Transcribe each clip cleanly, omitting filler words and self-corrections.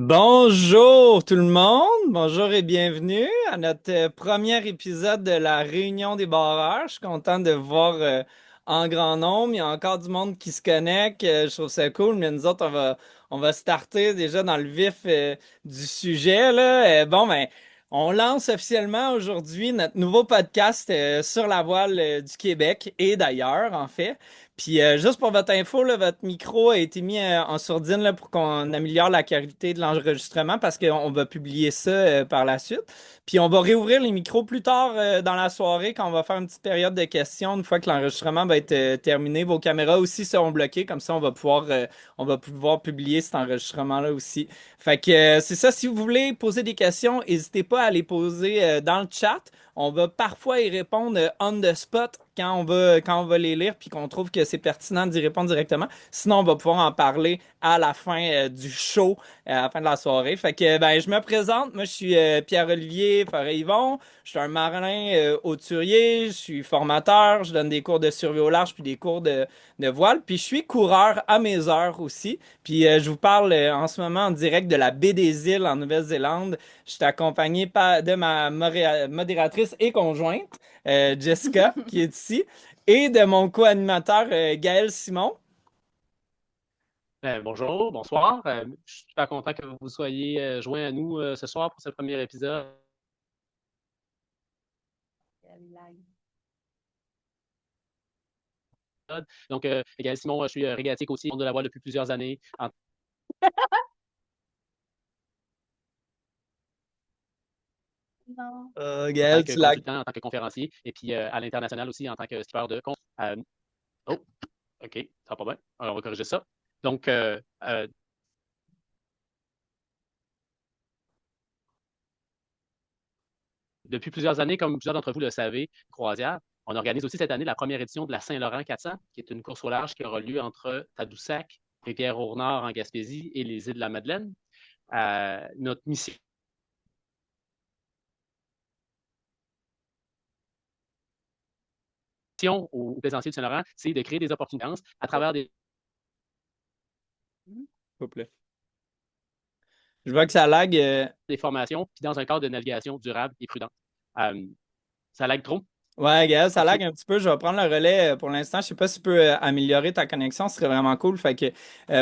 Bonjour tout le monde, bonjour et bienvenue à notre premier épisode de la Réunion des barreurs. Je suis content de voir en grand nombre. Il y a encore du monde qui se connecte. Je trouve ça cool, mais nous autres, on va starter déjà dans le vif du sujet, là. Bon, ben, on lance officiellement aujourd'hui notre nouveau podcast sur la voile du Québec et d'ailleurs, en fait. Puis juste pour votre info, là, votre micro a été mis en sourdine là, pour qu'on améliore la qualité de l'enregistrement parce qu'on va publier ça par la suite. Puis on va réouvrir les micros plus tard dans la soirée quand on va faire une petite période de questions une fois que l'enregistrement va être terminé. Vos caméras aussi seront bloquées, comme ça on va pouvoir publier cet enregistrement-là aussi. Fait que c'est ça, si vous voulez poser des questions, n'hésitez pas à les poser dans le chat. On va parfois y répondre on the spot quand on va les lire puis qu'on trouve que c'est pertinent d'y répondre directement. Sinon, on va pouvoir en parler à la fin du show, à la fin de la soirée. Fait que ben, je me présente. Moi, je suis Pierre-Olivier Forêt-Yvon. Je suis un marin hauturier. Je suis formateur. Je donne des cours de survie au large puis des cours de voile. Puis je suis coureur à mes heures aussi. Puis je vous parle en ce moment en direct de la baie des Îles en Nouvelle-Zélande. Je suis accompagné de ma modératrice et conjointe, Jessica, qui est ici, et de mon co-animateur, Gaël Simon. Bonjour, bonsoir. Je suis super content que vous soyez joints à nous ce soir pour ce premier épisode. Donc, également, Simon, je suis régatique aussi, de la voile depuis plusieurs années en tant Gaël, que tu l'as. consultant, en tant que conférencier, et puis à l'international aussi en tant que skipper de euh, oh, OK, ça va pas bien. Alors, on va corriger ça. Donc, depuis plusieurs années, comme plusieurs d'entre vous le savez, Croisière, on organise aussi cette année la première édition de la Saint-Laurent 400, qui est une course au large qui aura lieu entre Tadoussac, Rivière-au-Nord en Gaspésie et les îles de la Madeleine. Notre mission au plaisancier du Saint-Laurent, c'est de créer des opportunités à travers S'il vous plaît. Je vois que ça lag. des formations, puis dans un cadre de navigation durable et prudente. Euh, Ça lag trop? Ouais, Gaël, ça lag OK. un petit peu. Je vais prendre le relais pour l'instant. Je sais pas si tu peux améliorer ta connexion. Ce serait vraiment cool. Fait que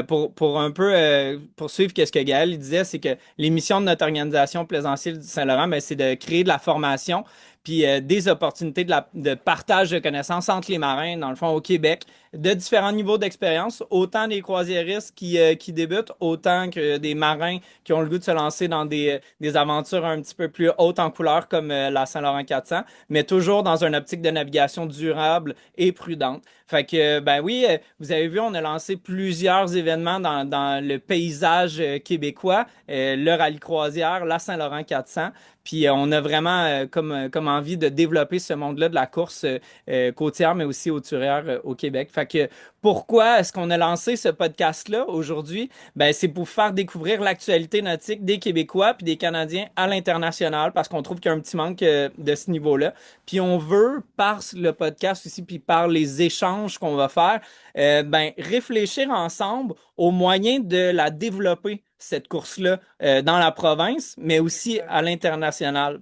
pour un peu poursuivre ce que Gaël il disait, c'est que l'émission de notre organisation Plaisancier du Saint-Laurent, ben, c'est de créer de la formation puis des opportunités de partage de connaissances entre les marins, dans le fond, au Québec, de différents niveaux d'expérience, autant des croisiéristes qui débutent, autant que des marins qui ont le goût de se lancer dans des aventures un petit peu plus hautes en couleur comme la Saint-Laurent 400, mais toujours dans une optique de navigation durable et prudente. Fait que, ben oui, vous avez vu, on a lancé plusieurs événements dans le paysage québécois, le rallye croisière, la Saint-Laurent 400. Puis on a vraiment comme envie de développer ce monde-là de la course côtière, mais aussi hauturière au Québec. Fait que pourquoi est-ce qu'on a lancé ce podcast-là aujourd'hui? Ben, c'est pour faire découvrir l'actualité nautique des Québécois puis des Canadiens à l'international parce qu'on trouve qu'il y a un petit manque de ce niveau-là. Puis on veut, par le podcast aussi, puis par les échanges qu'on va faire, ben, réfléchir ensemble aux moyens de la développer, cette course-là, dans la province, mais aussi à l'international.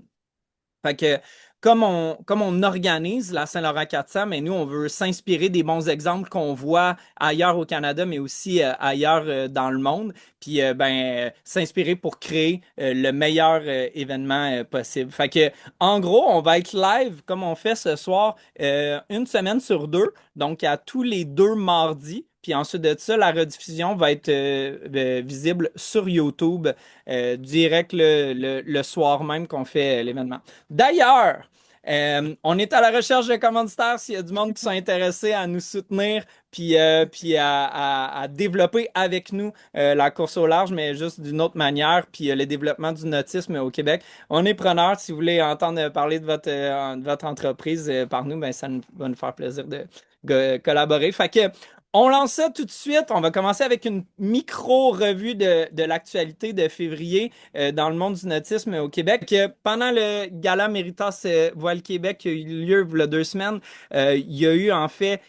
Fait que comme on organise la Saint-Laurent 400, mais nous, on veut s'inspirer des bons exemples qu'on voit ailleurs au Canada, mais aussi ailleurs dans le monde, puis ben, s'inspirer pour créer le meilleur événement possible. Fait que, en gros, on va être live comme on fait ce soir, une semaine sur deux, donc à tous les deux mardis. Puis ensuite de ça, la rediffusion va être visible sur YouTube direct le soir même qu'on fait l'événement. D'ailleurs, on est à la recherche de commanditaires s'il y a du monde qui sont intéressés à nous soutenir puis à développer avec nous la course au large, mais juste d'une autre manière, puis le développement du nautisme au Québec. On est preneur. Si vous voulez entendre parler de votre entreprise par nous, ben, va nous faire plaisir de collaborer. Fait que on lance ça tout de suite. On va commencer avec une micro-revue de l'actualité de février dans le monde du nautisme au Québec. Pendant le Gala Méritas Voile Québec qui a eu lieu il y a 2 semaines, il y a eu en fait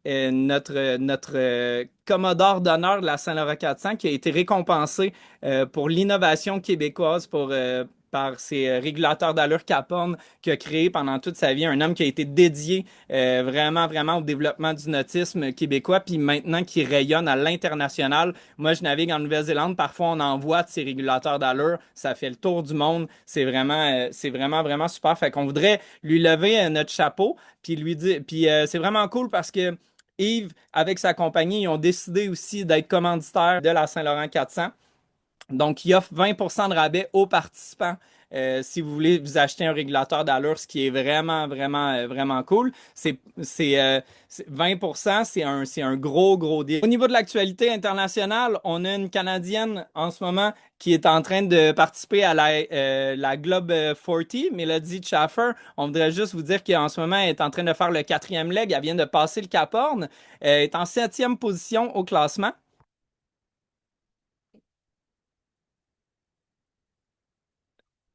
notre Commodore d'honneur de la Saint-Laurent 400 qui a été récompensé pour l'innovation québécoise par ses régulateurs d'allure Cap Horn qu'il a créé pendant toute sa vie. Un homme qui a été dédié vraiment au développement du nautisme québécois, puis maintenant qui rayonne à l'international. Moi, je navigue en Nouvelle-Zélande. Parfois, on envoie de ces régulateurs d'allure. Ça fait le tour du monde. Vraiment super. Fait qu'on voudrait lui lever notre chapeau, puis lui dire, puis c'est vraiment cool parce que Yves, avec sa compagnie, ils ont décidé aussi d'être commanditaires de la Saint-Laurent 400. Donc, il offre 20% de rabais aux participants si vous voulez vous acheter un régulateur d'allure, ce qui est vraiment cool. 20%, c'est un gros deal. Au niveau de l'actualité internationale, on a une Canadienne en ce moment qui est en train de participer à la Globe 40, Mélodie Schaffer. On voudrait juste vous dire qu'en ce moment, elle est en train de faire le 4e leg. Elle vient de passer le Cap Horn. Elle est en 7e position au classement.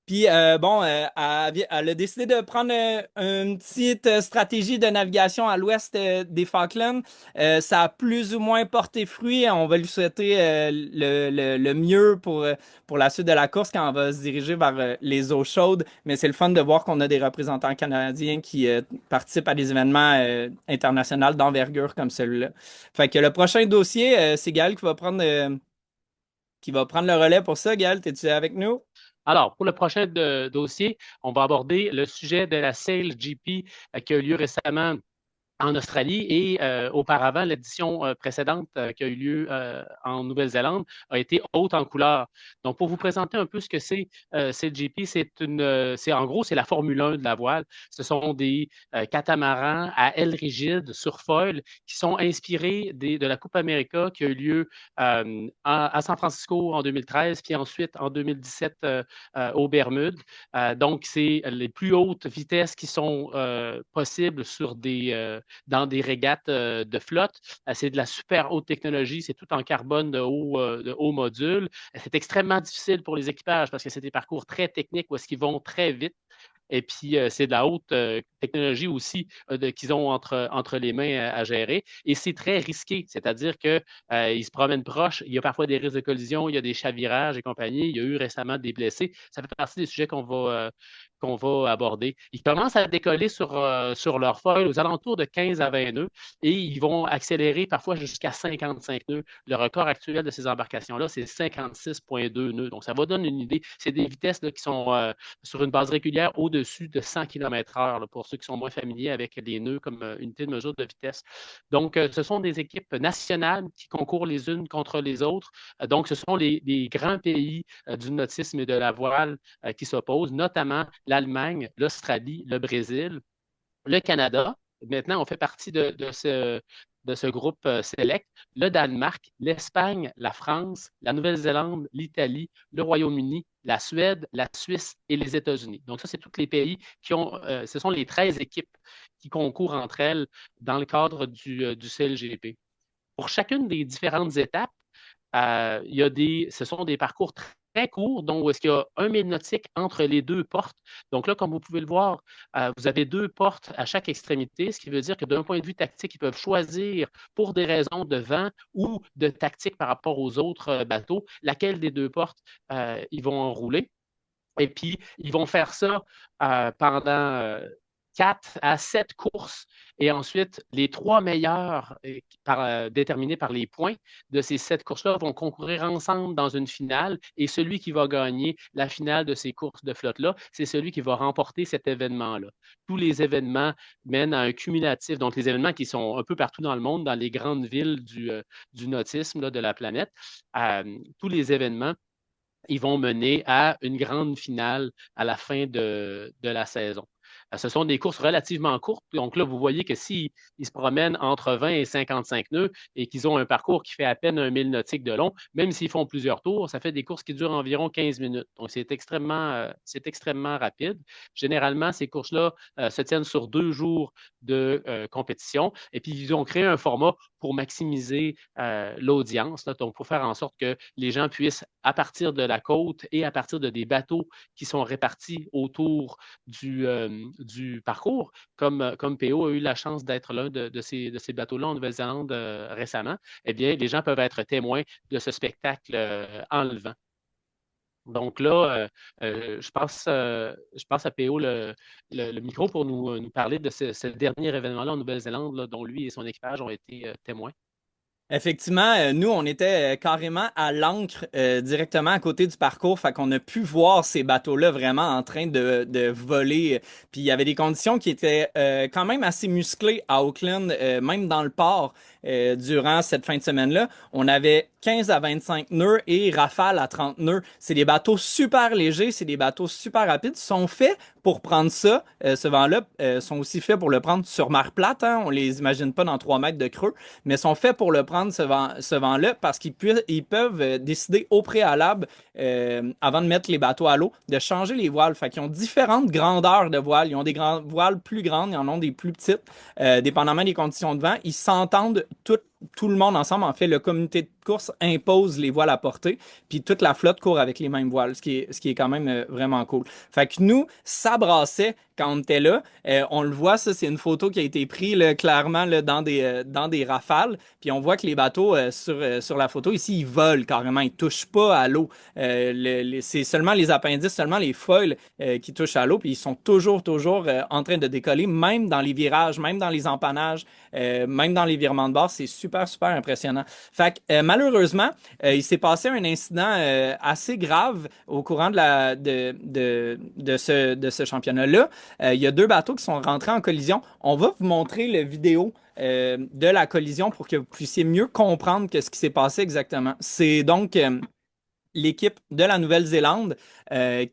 Puis elle a décidé de prendre une petite stratégie de navigation à l'ouest des Falklands. Ça a plus ou moins porté fruit. On va lui souhaiter le mieux pour la suite de la course quand on va se diriger vers les eaux chaudes. Mais c'est le fun de voir qu'on a des représentants canadiens qui participent à des événements internationaux d'envergure comme celui-là. Fait que le prochain dossier, c'est Gaël qui va prendre le relais pour ça. Gaël, es-tu avec nous? Alors, pour le prochain dossier, on va aborder le sujet de la SailGP qui a eu lieu récemment en Australie et auparavant, l'édition précédente qui a eu lieu en Nouvelle-Zélande a été haute en couleur. Donc, pour vous présenter un peu ce que c'est GP, c'est en gros, c'est la Formule 1 de la voile. Ce sont des catamarans à ailes rigides sur foil qui sont inspirés de la Coupe América qui a eu lieu à San Francisco en 2013, puis ensuite en 2017 aux Bermudes. Donc, c'est les plus hautes vitesses qui sont possibles dans des régates de flotte. C'est de la super haute technologie, c'est tout en carbone de haut module. C'est extrêmement difficile pour les équipages parce que c'est des parcours très techniques où est-ce qu'ils vont très vite. Et puis, c'est de la haute technologie aussi qu'ils ont entre les mains à gérer. Et c'est très risqué, c'est-à-dire qu'ils se promènent proches. Il y a parfois des risques de collision, il y a des chavirages et compagnie. Il y a eu récemment des blessés. Ça fait partie des sujets qu'on va aborder. Ils commencent à décoller sur leur foil aux alentours de 15 à 20 nœuds et ils vont accélérer parfois jusqu'à 55 nœuds. Le record actuel de ces embarcations-là, c'est 56,2 nœuds. Donc, ça va donner une idée. C'est des vitesses là, qui sont sur une base régulière au-dessus de 100 km/h pour ceux qui sont moins familiers avec les nœuds comme unité de mesure de vitesse. Donc, ce sont des équipes nationales qui concourent les unes contre les autres. Donc, ce sont les grands pays du nautisme et de la voile qui s'opposent, notamment l'Allemagne, l'Australie, le Brésil, le Canada. Maintenant, on fait partie de ce groupe select, le Danemark, l'Espagne, la France, la Nouvelle-Zélande, l'Italie, le Royaume-Uni, la Suède, la Suisse et les États-Unis. Donc, ça, c'est tous les pays ce sont les 13 équipes qui concourent entre elles dans le cadre du CLGP. Pour chacune des différentes étapes, ce sont des parcours très courts, donc où est-ce qu'il y a 1 000 nautiques entre les deux portes. Donc là, comme vous pouvez le voir, vous avez deux portes à chaque extrémité, ce qui veut dire que d'un point de vue tactique, ils peuvent choisir pour des raisons de vent ou de tactique par rapport aux autres bateaux, laquelle des deux portes ils vont enrouler. Et puis, ils vont faire ça pendant 4 à 7 courses. Et ensuite, les 3 meilleurs déterminés par les points de ces 7 courses-là vont concourir ensemble dans une finale. Et celui qui va gagner la finale de ces courses de flotte-là, c'est celui qui va remporter cet événement-là. Tous les événements mènent à un cumulatif. Donc, les événements qui sont un peu partout dans le monde, dans les grandes villes du nautisme là, de la planète, tous les événements ils vont mener à une grande finale à la fin de la saison. Ce sont des courses relativement courtes. Donc là, vous voyez que s'ils se promènent entre 20 et 55 nœuds et qu'ils ont un parcours qui fait à peine 1 000 nautiques de long, même s'ils font plusieurs tours, ça fait des courses qui durent environ 15 minutes. Donc, c'est extrêmement rapide. Généralement, ces courses-là se tiennent sur 2 jours de compétition. Et puis, ils ont créé un format pour maximiser l'audience, là, donc pour faire en sorte que les gens puissent, à partir de la côte et à partir de des bateaux qui sont répartis autour du parcours, comme PO a eu la chance d'être l'un de ces bateaux-là en Nouvelle-Zélande récemment, eh bien, les gens peuvent être témoins de ce spectacle enlevant. Donc là, je passe à PO le micro pour nous parler de ce dernier événement-là en Nouvelle-Zélande, là, dont lui et son équipage ont été témoins. Effectivement, nous, on était carrément à l'ancre directement à côté du parcours, fait qu'on a pu voir ces bateaux-là vraiment en train de voler. Puis il y avait des conditions qui étaient quand même assez musclées à Auckland, même dans le port, durant cette fin de semaine-là. On avait 15 à 25 nœuds et rafale à 30 nœuds. C'est des bateaux super légers, c'est des bateaux super rapides. Ils sont faits pour prendre ça, ce vent-là, sont aussi faits pour le prendre sur mer plate, hein. On les imagine pas dans 3 mètres de creux, mais sont faits pour le prendre ce vent-là parce ils peuvent décider au préalable, avant de mettre les bateaux à l'eau, de changer les voiles. Fait qu'ils ont différentes grandeurs de voiles. Ils ont des voiles plus grandes, ils en ont des plus petites, dépendamment des conditions de vent. Ils s'entendent tout le monde ensemble. En fait, le comité de course impose les voiles à porter, puis toute la flotte court avec les mêmes voiles, ce qui est quand même vraiment cool. Fait que nous, ça brassait quand on était là. On le voit, ça, c'est une photo qui a été prise là, clairement là, dans des rafales. Puis on voit que les bateaux sur la photo ici, ils volent carrément, ils touchent pas à l'eau. C'est seulement les appendices, seulement les foils qui touchent à l'eau. Puis ils sont toujours en train de décoller, même dans les virages, même dans les empannages, même dans les virements de bord. C'est super impressionnant. Fait que malheureusement, il s'est passé un incident assez grave au courant de ce championnat-là. Il y a 2 bateaux qui sont rentrés en collision. On va vous montrer la vidéo de la collision pour que vous puissiez mieux comprendre ce qui s'est passé exactement. C'est donc l'équipe de la Nouvelle-Zélande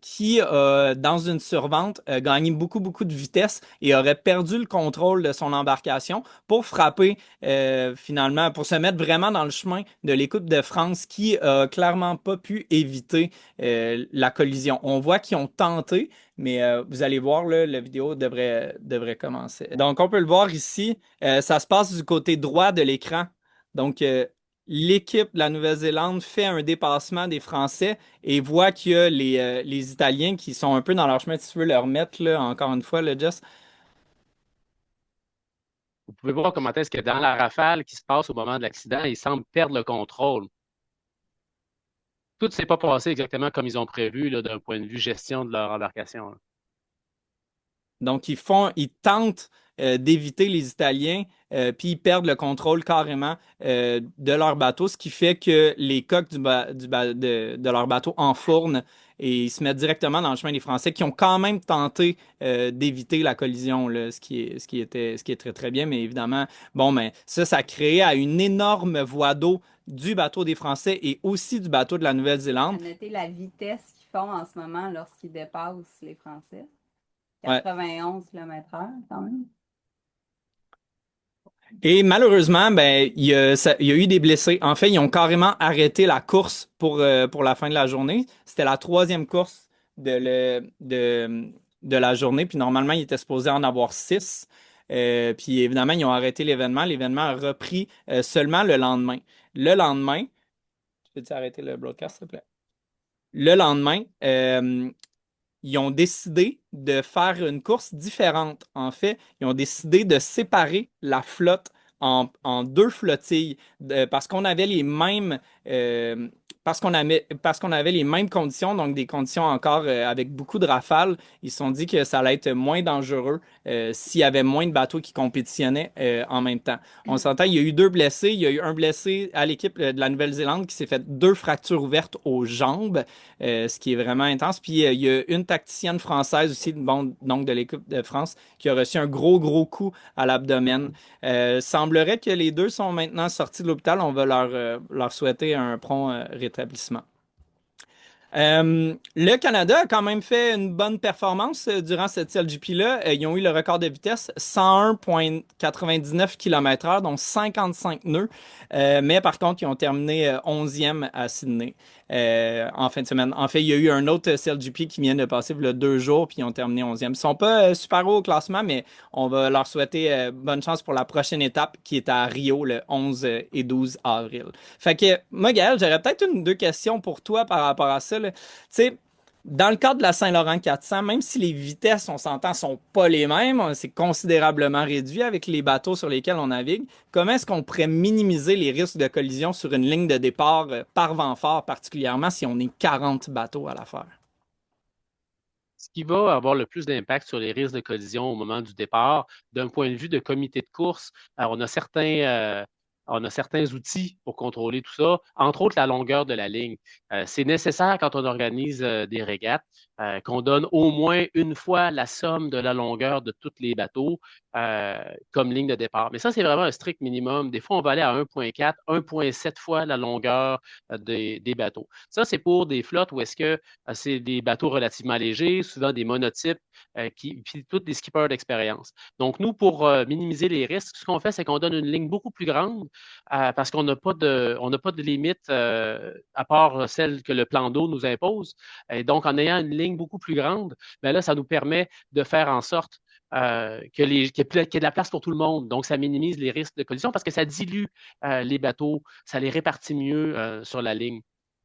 qui, dans une survente, a gagné beaucoup de vitesse et aurait perdu le contrôle de son embarcation pour frapper finalement, pour se mettre vraiment dans le chemin de l'équipe de France qui a clairement pas pu éviter la collision. On voit qu'ils ont tenté, mais vous allez voir, là, la vidéo devrait commencer. Donc, on peut le voir ici. Ça se passe du côté droit de l'écran. Donc, l'équipe de la Nouvelle-Zélande fait un dépassement des Français et voit qu'il y a les Italiens qui sont un peu dans leur chemin. Si tu veux leur mettre, là, encore une fois, là, Jess. Vous pouvez voir comment est-ce que dans la rafale qui se passe au moment de l'accident, ils semblent perdre le contrôle. Tout ne s'est pas passé exactement comme ils ont prévu là, d'un point de vue gestion de leur embarcation, là. Donc, ils tentent d'éviter les Italiens, puis ils perdent le contrôle carrément de leur bateau, ce qui fait que les coques de leur bateau enfournent et ils se mettent directement dans le chemin des Français qui ont quand même tenté d'éviter la collision, là, ce qui est très bien, mais évidemment, bon, mais ça crée à une énorme voie d'eau du bateau des Français et aussi du bateau de la À Nouvelle-Zélande. noter la vitesse qu'ils font en ce moment lorsqu'ils dépassent les Français. Ouais. 91 km/h, quand même. Et malheureusement, ben, il y a eu des blessés. En fait, ils ont carrément arrêté la course pour la fin de la journée. C'était la 3e course de la journée. Puis normalement, ils étaient supposés en avoir 6. Puis évidemment, ils ont arrêté l'événement. L'événement a repris seulement le lendemain. Le lendemain, peux-tu arrêter le broadcast, s'il te plaît? Le lendemain, ils ont décidé de faire une course différente. En fait, ils ont décidé de séparer la flotte en 2 flottilles parce qu'on avait les mêmes parce qu'on avait les mêmes conditions, donc des conditions encore avec beaucoup de rafales. Ils se sont dit que ça allait être moins dangereux s'il y avait moins de bateaux qui compétitionnaient en même temps. On s'entend, il y a eu 2 blessés. Il y a eu un blessé à l'équipe de la Nouvelle-Zélande qui s'est fait 2 fractures ouvertes aux jambes, ce qui est vraiment intense. Puis il y a une tacticienne française aussi, bon, donc de l'équipe de France, qui a reçu un gros coup à l'abdomen. Semblerait que les 2 sont maintenant sortis de l'hôpital. On va leur souhaiter un prompt rétablissement. Le Canada a quand même fait une bonne performance durant cette CLGP-là. Ils ont eu le record de vitesse, 101,99 km/h, donc 55 nœuds. Mais par contre, ils ont terminé 11e à Sydney en fin de semaine. En fait, il y a eu un autre CLGP qui vient de passer il y a 2 jours, puis ils ont terminé 11e. Ils sont pas super hauts au classement, mais on va leur souhaiter bonne chance pour la prochaine étape qui est à Rio le 11 et 12 avril. Fait que, moi, Gaël, j'aurais peut-être 1 ou 2 questions pour toi par rapport à ça, là. Tu sais, Dans le cadre de la Saint-Laurent 400, même si les vitesses, on s'entend, sont pas les mêmes, c'est considérablement réduit avec les bateaux sur lesquels on navigue. Comment est-ce qu'on pourrait minimiser les risques de collision sur une ligne de départ par vent fort, particulièrement si on est 40 bateaux à la faire? Ce qui va avoir le plus d'impact sur les risques de collision au moment du départ, d'un point de vue de comité de course, on a certains outils pour contrôler tout ça, entre autres la longueur de la ligne. C'est nécessaire quand on organise des régates qu'on donne au moins une fois la somme de la longueur de tous les bateaux euh, comme ligne de départ. Mais ça, c'est vraiment un strict minimum. Des fois, on va aller à 1,4, 1,7 fois la longueur des bateaux. Ça, c'est pour des flottes où est-ce que c'est des bateaux relativement légers, souvent des monotypes, puis tous des skippers d'expérience. Donc, nous, pour minimiser les risques, ce qu'on fait, c'est qu'on donne une ligne beaucoup plus grande parce qu'on n'a pas de limite à part celle que le plan d'eau nous impose. Et donc, en ayant une ligne beaucoup plus grande, ben là, ça nous permet de faire en sorte qu'il y ait de la place pour tout le monde. Donc, ça minimise les risques de collision parce que ça dilue les bateaux, ça les répartit mieux sur la ligne.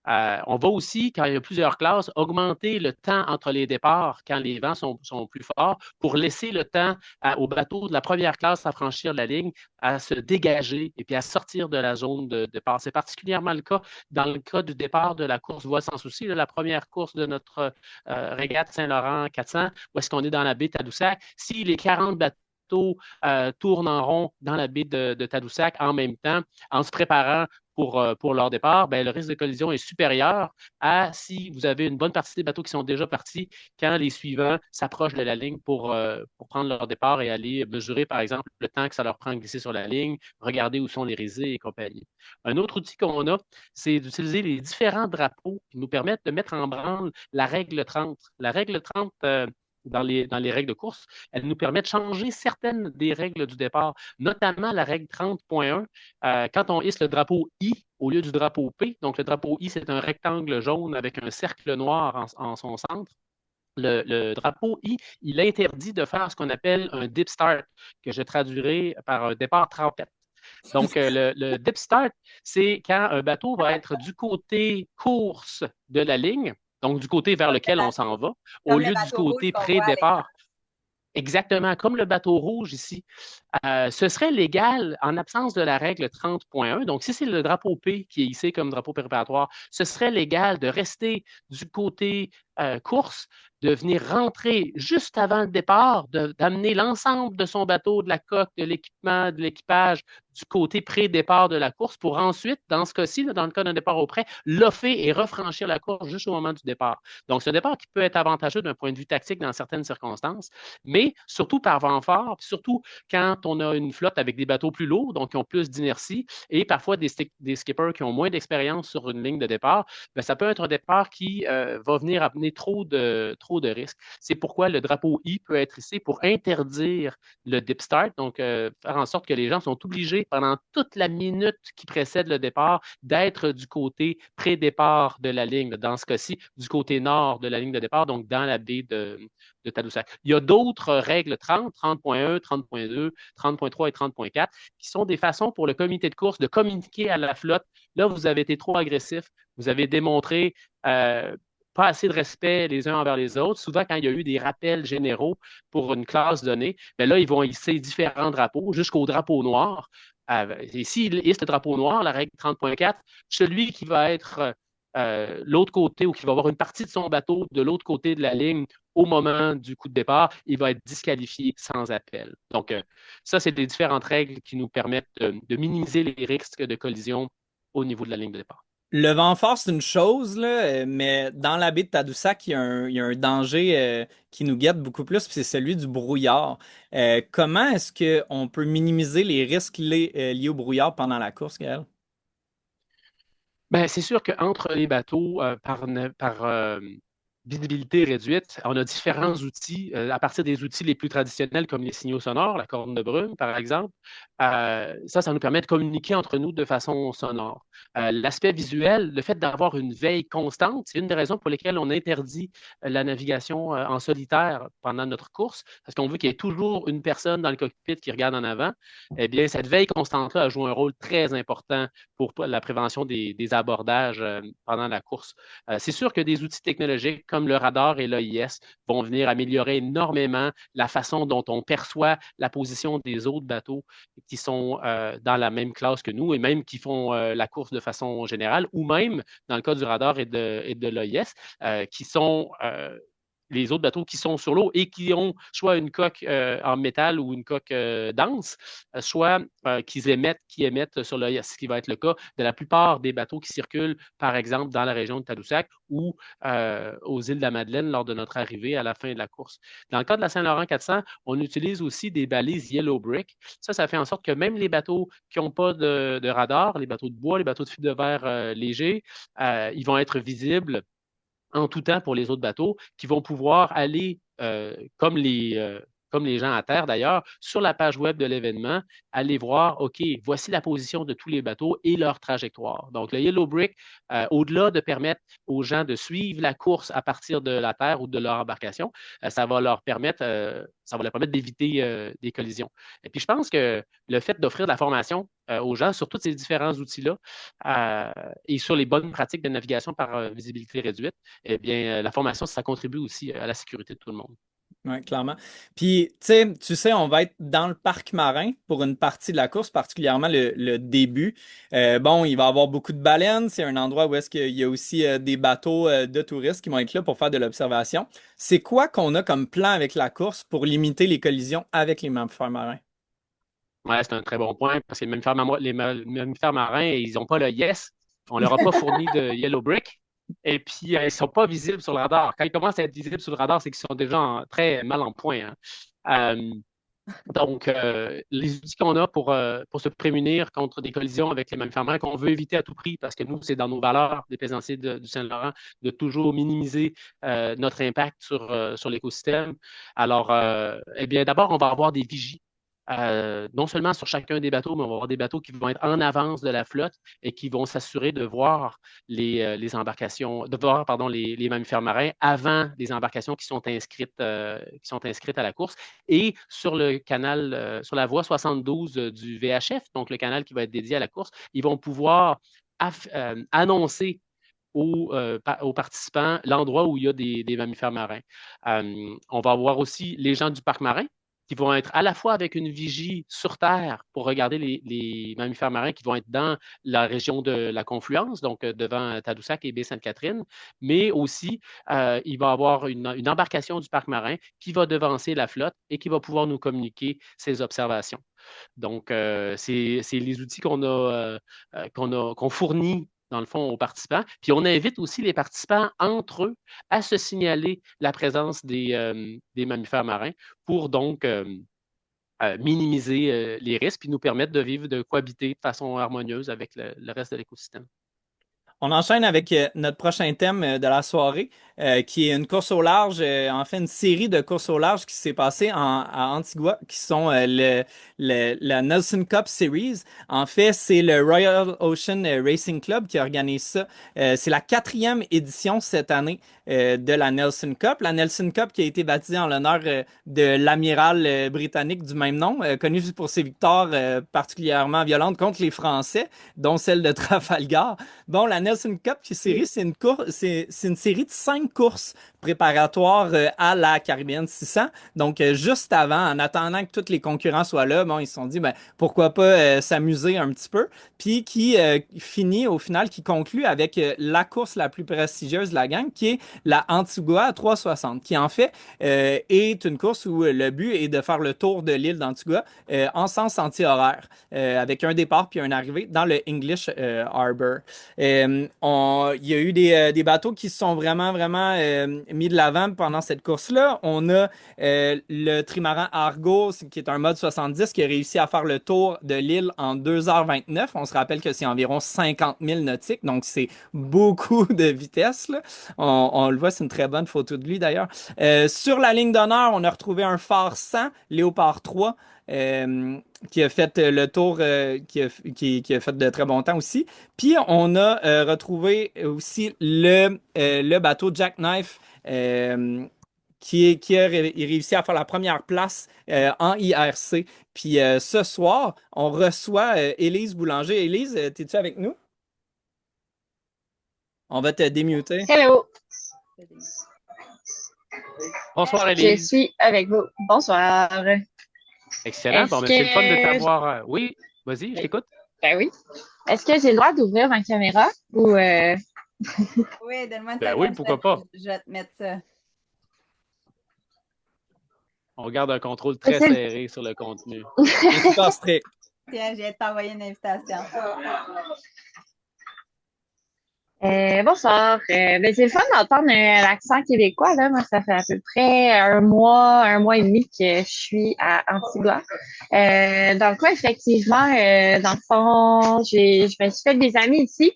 On va aussi, quand il y a plusieurs classes, augmenter le temps entre les départs quand les vents sont plus forts pour laisser le temps aux bateaux de la première classe à franchir la ligne, à se dégager et puis à sortir de la zone de départ. C'est particulièrement le cas dans le cas du départ de la course Voile sans souci, la première course de notre régate Saint-Laurent 400, où est-ce qu'on est dans la baie de Tadoussac. Si les 40 bateaux tournent en rond dans la baie de Tadoussac en même temps, en se préparant pour leur départ, ben, le risque de collision est supérieur à si vous avez une bonne partie des bateaux qui sont déjà partis quand les suivants s'approchent de la ligne pour prendre leur départ et aller mesurer, par exemple, le temps que ça leur prend de glisser sur la ligne, regarder où sont les risées et compagnie. Un autre outil qu'on a, c'est d'utiliser les différents drapeaux qui nous permettent de mettre en branle la règle 30. La règle 30, dans les règles de course, elle nous permet de changer certaines des règles du départ, notamment la règle 30.1. Quand on hisse le drapeau I au lieu du drapeau P, donc le drapeau I, c'est un rectangle jaune avec un cercle noir en son centre. Le drapeau I, il interdit de faire ce qu'on appelle un dip start, que je traduirai par un départ trempette. Donc, le dip start, c'est quand un bateau va être du côté course de la ligne, donc du côté vers lequel on s'en va, au Comme le lieu du bateau rouge côté qu'on voit à l'écran. pré-départ. Exactement, comme le bateau rouge ici. Ce serait légal en absence de la règle 30.1. Donc, si c'est le drapeau P qui est hissé comme drapeau préparatoire, ce serait légal de rester du côté course, de venir rentrer juste avant le départ, d'amener l'ensemble de son bateau, de la coque, de l'équipement, de l'équipage du côté pré-départ de la course pour ensuite, dans ce cas-ci, dans le cas d'un départ au près, loffer et refranchir la course juste au moment du départ. Donc, c'est un départ qui peut être avantageux d'un point de vue tactique dans certaines circonstances, mais surtout par vent fort, puis surtout quand on a une flotte avec des bateaux plus lourds, donc qui ont plus d'inertie, et parfois des skippers qui ont moins d'expérience sur une ligne de départ, bien, ça peut être un départ qui va venir amener trop de risques. C'est pourquoi le drapeau I peut être ici pour interdire le dip start, donc faire en sorte que les gens sont obligés pendant toute la minute qui précède le départ d'être du côté pré-départ de la ligne, dans ce cas-ci, du côté nord de la ligne de départ, donc dans la baie de Tadoussac. Il y a d'autres règles 30, 30.1, 30.2, 30.3 et 30.4 qui sont des façons pour le comité de course de communiquer à la flotte. Là, vous avez été trop agressif, vous avez démontré pas assez de respect les uns envers les autres. Souvent, quand il y a eu des rappels généraux pour une classe donnée, bien là, ils vont hisser différents drapeaux jusqu'au drapeau noir. Et s'il hisse le drapeau noir, la règle 30.4, celui qui va être l'autre côté ou qui va avoir une partie de son bateau de l'autre côté de la ligne au moment du coup de départ, il va être disqualifié sans appel. Donc, ça, c'est des différentes règles qui nous permettent de minimiser les risques de collision au niveau de la ligne de départ. Le vent fort, c'est une chose, là, mais dans la baie de Tadoussac, il y a un danger qui nous guette beaucoup plus, puis c'est celui du brouillard. Comment est-ce qu'on peut minimiser les risques liés au brouillard pendant la course, Gaël? Ben, c'est sûr qu'entre les bateaux, par visibilité réduite, on a différents outils, à partir des outils les plus traditionnels comme les signaux sonores, la corne de brume, par exemple. Ça nous permet de communiquer entre nous de façon sonore. L'aspect visuel, le fait d'avoir une veille constante, c'est une des raisons pour lesquelles on interdit la navigation en solitaire pendant notre course, parce qu'on veut qu'il y ait toujours une personne dans le cockpit qui regarde en avant. Eh bien, cette veille constante-là joue un rôle très important pour la prévention des abordages pendant la course. C'est sûr que des outils technologiques comme le radar et l'AIS vont venir améliorer énormément la façon dont on perçoit la position des autres bateaux qui sont dans la même classe que nous et même qui font la course de façon générale, ou même, dans le cas du radar et de l'AIS, qui sont les autres bateaux qui sont sur l'eau et qui ont soit une coque en métal ou une coque dense, soit qui émettent sur l'AIS, ce qui va être le cas de la plupart des bateaux qui circulent, par exemple, dans la région de Tadoussac ou aux îles de la Madeleine lors de notre arrivée à la fin de la course. Dans le cas de la Saint-Laurent 400, on utilise aussi des balises Yellow Brick. Ça fait en sorte que même les bateaux qui n'ont pas de radar, les bateaux de bois, les bateaux de fibre de verre légers, ils vont être visibles en tout temps pour les autres bateaux qui vont pouvoir aller, comme les gens à terre d'ailleurs, sur la page web de l'événement, aller voir, OK, voici la position de tous les bateaux et leur trajectoire. Donc, le Yellow Brick, au-delà de permettre aux gens de suivre la course à partir de la terre ou de leur embarcation, ça va leur permettre d'éviter des collisions. Et puis, je pense que le fait d'offrir de la formation aux gens sur tous ces différents outils-là et sur les bonnes pratiques de navigation par visibilité réduite, eh bien, la formation, ça contribue aussi à la sécurité de tout le monde. Oui, clairement. Puis, tu sais, on va être dans le parc marin pour une partie de la course, particulièrement le début. Bon, il va y avoir beaucoup de baleines. C'est un endroit où est-ce qu'il y a aussi des bateaux de touristes qui vont être là pour faire de l'observation. C'est quoi qu'on a comme plan avec la course pour limiter les collisions avec les mammifères marins? Ouais, c'est un très bon point parce que les mammifères marins, ils n'ont pas le yes. On ne leur a pas fourni de Yellow Brick. Et puis, ils ne sont pas visibles sur le radar. Quand ils commencent à être visibles sur le radar, c'est qu'ils sont déjà très mal en point. Hein. Donc, les outils qu'on a pour se prémunir contre des collisions avec les mammifères marins qu'on veut éviter à tout prix, parce que nous, c'est dans nos valeurs des plaisanciers du Saint-Laurent de toujours minimiser notre impact sur l'écosystème. Alors, eh bien, d'abord, on va avoir des vigies. Non seulement sur chacun des bateaux, mais on va avoir des bateaux qui vont être en avance de la flotte et qui vont s'assurer de voir les embarcations, de voir, pardon, les mammifères marins avant les embarcations qui sont inscrites à la course. Et sur le canal, sur la voie 72 du VHF, donc le canal qui va être dédié à la course, ils vont pouvoir annoncer aux participants l'endroit où il y a des mammifères marins. On va avoir aussi les gens du parc marin qui vont être à la fois avec une vigie sur Terre pour regarder les mammifères marins qui vont être dans la région de la confluence, donc devant Tadoussac et Baie-Sainte-Catherine, mais aussi il va y avoir une embarcation du parc marin qui va devancer la flotte et qui va pouvoir nous communiquer ses observations. Donc, c'est les outils qu'on fournit dans le fond, aux participants. Puis on invite aussi les participants entre eux à se signaler la présence des mammifères marins pour donc minimiser les risques et nous permettre de cohabiter de façon harmonieuse avec le reste de l'écosystème. On enchaîne avec notre prochain thème de la soirée, qui est une course au large, en fait une série de courses au large qui s'est passée à Antigua, qui sont la Nelson Cup Series. En fait, c'est le Royal Ocean Racing Club qui organise ça. C'est la 4e édition cette année de la Nelson Cup. La Nelson Cup qui a été baptisée en l'honneur de l'amiral britannique du même nom, connu pour ses victoires particulièrement violentes contre les Français, dont celle de Trafalgar. Bon, la Nelson Cup série, c'est une série de 5 courses préparatoires à la Caribbean 600. Donc, juste avant, en attendant que tous les concurrents soient là, bon, ils se sont dit, ben, pourquoi pas s'amuser un petit peu. Puis qui finit au final, qui conclut avec la course la plus prestigieuse de la gang, qui est la Antigua 360, qui en fait est une course où le but est de faire le tour de l'île d'Antigua en sens anti-horaire, avec un départ puis une arrivée dans le English Harbor. Il y a eu des bateaux qui se sont vraiment mis de l'avant pendant cette course-là. On a le trimaran Argo, qui est un mode 70, qui a réussi à faire le tour de l'île en 2h29. On se rappelle que c'est environ 50 000 nautiques, donc c'est beaucoup de vitesse, là. On le voit, c'est une très bonne photo de lui d'ailleurs. Sur la ligne d'honneur, on a retrouvé un phare 100, Léopard 3, qui a fait le tour, qui a fait de très bon temps aussi. Puis on a retrouvé aussi le bateau Jackknife qui a réussi à faire la première place en IRC. Puis ce soir, on reçoit Élise Boulanger. Élise, es-tu avec nous? On va te démuter. Hello! Bonsoir, Je Élise. suis avec vous. Bonsoir. Excellent. Bon, Est-ce mais c'est le fun de que... t'avoir. Oui, vas-y, je t'écoute. Ben oui. Est-ce que j'ai le droit d'ouvrir ma caméra ou... Oui, donne-moi une Ben oui, seconde, pourquoi pas. je vais te mettre ça. On garde un contrôle très C'est- serré sur le contenu. C'est super strict. Tiens, je viens de t'envoyer une invitation. Bonsoir. Ben, c'est le fun d'entendre l'accent québécois, là. Moi, ça fait à peu près un mois et demi que je suis à Antigua. Donc, ouais, effectivement, dans le fond, je me suis fait des amis ici.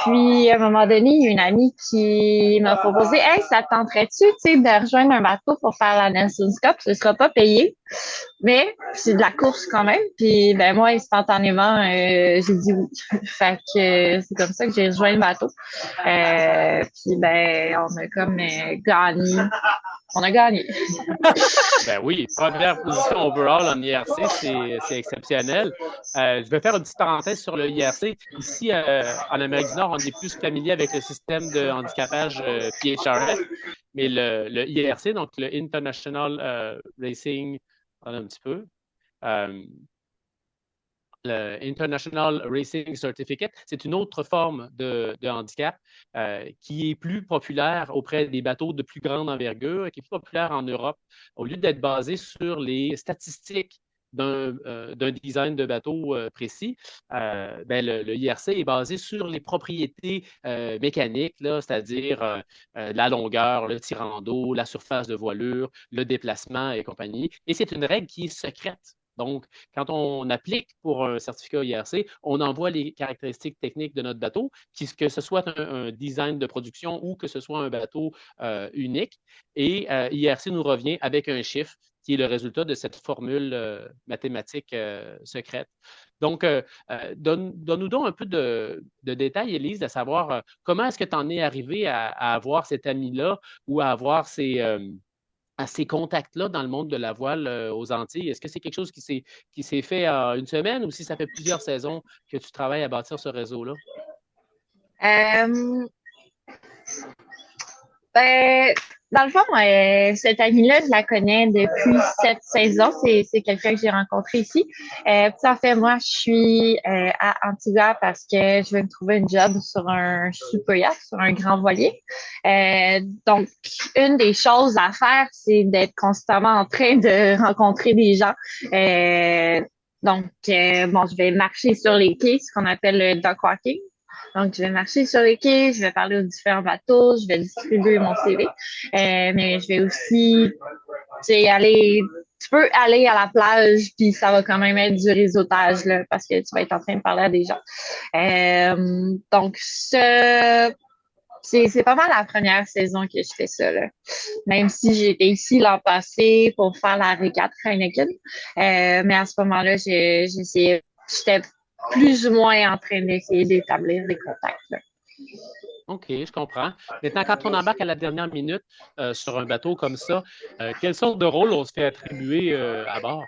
Puis, à un moment donné, il y a une amie qui m'a proposé, hey, ça te tenterait-tu, tu sais, de rejoindre un bateau pour faire la Nelson's Cup? Ce sera pas payé, mais c'est de la course quand même. Puis, ben, moi, instantanément, j'ai dit oui. Fait que c'est comme ça que j'ai rejoint le bateau. Puis, ben, on a comme gagné. On a gagné. Ben oui, première position overall en IRC, c'est exceptionnel. Je vais faire une petite parenthèse sur le IRC. Ici, en Amérique du Nord, on est plus familier avec le système de handicapage PHRF, mais le IRC, donc le International Racing, un petit peu. Le International Racing Certificate, c'est une autre forme de handicap qui est plus populaire auprès des bateaux de plus grande envergure, qui est plus populaire en Europe. Au lieu d'être basé sur les statistiques d'un design de bateau précis, ben le IRC est basé sur les propriétés mécaniques, c'est-à-dire la longueur, le tirant d'eau, la surface de voilure, le déplacement et compagnie. Et c'est une règle qui est secrète. Donc, quand on applique pour un certificat IRC, on envoie les caractéristiques techniques de notre bateau, que ce soit un design de production ou que ce soit un bateau unique. Et IRC nous revient avec un chiffre qui est le résultat de cette formule mathématique secrète. Donc, donne-nous donc un peu de détails, Élise, de savoir comment est-ce que tu en es arrivé à avoir cet ami-là ou à avoir à ces contacts-là dans le monde de la voile aux Antilles? Est-ce que c'est quelque chose qui s'est fait en une semaine ou si ça fait plusieurs saisons que tu travailles à bâtir ce réseau-là? Euh, Ben, dans le fond, cette amie-là, je la connais depuis cette saison. C'est quelqu'un que j'ai rencontré ici. Puis en fait, moi, je suis à Antigua parce que je vais me trouver une job sur un super yacht, sur un grand voilier. Donc, une des choses à faire, c'est d'être constamment en train de rencontrer des gens. Bon, je vais marcher sur les quais, ce qu'on appelle le dock walking. Donc, je vais marcher sur les quais, je vais parler aux différents bateaux, je vais distribuer mon CV. Mais je vais aussi, tu sais, tu peux aller à la plage, puis ça va quand même être du réseautage, là, parce que tu vas être en train de parler à des gens. Donc, c'est pas mal la première saison que je fais ça, là. Même si j'étais ici l'an passé pour faire la régate Heineken. Mais à ce moment-là, j'étais plus ou moins en train d'essayer d'établir des contacts, là. OK, je comprends. Maintenant, quand on embarque à la dernière minute sur un bateau comme ça, quelle sorte de rôle on se fait attribuer à bord?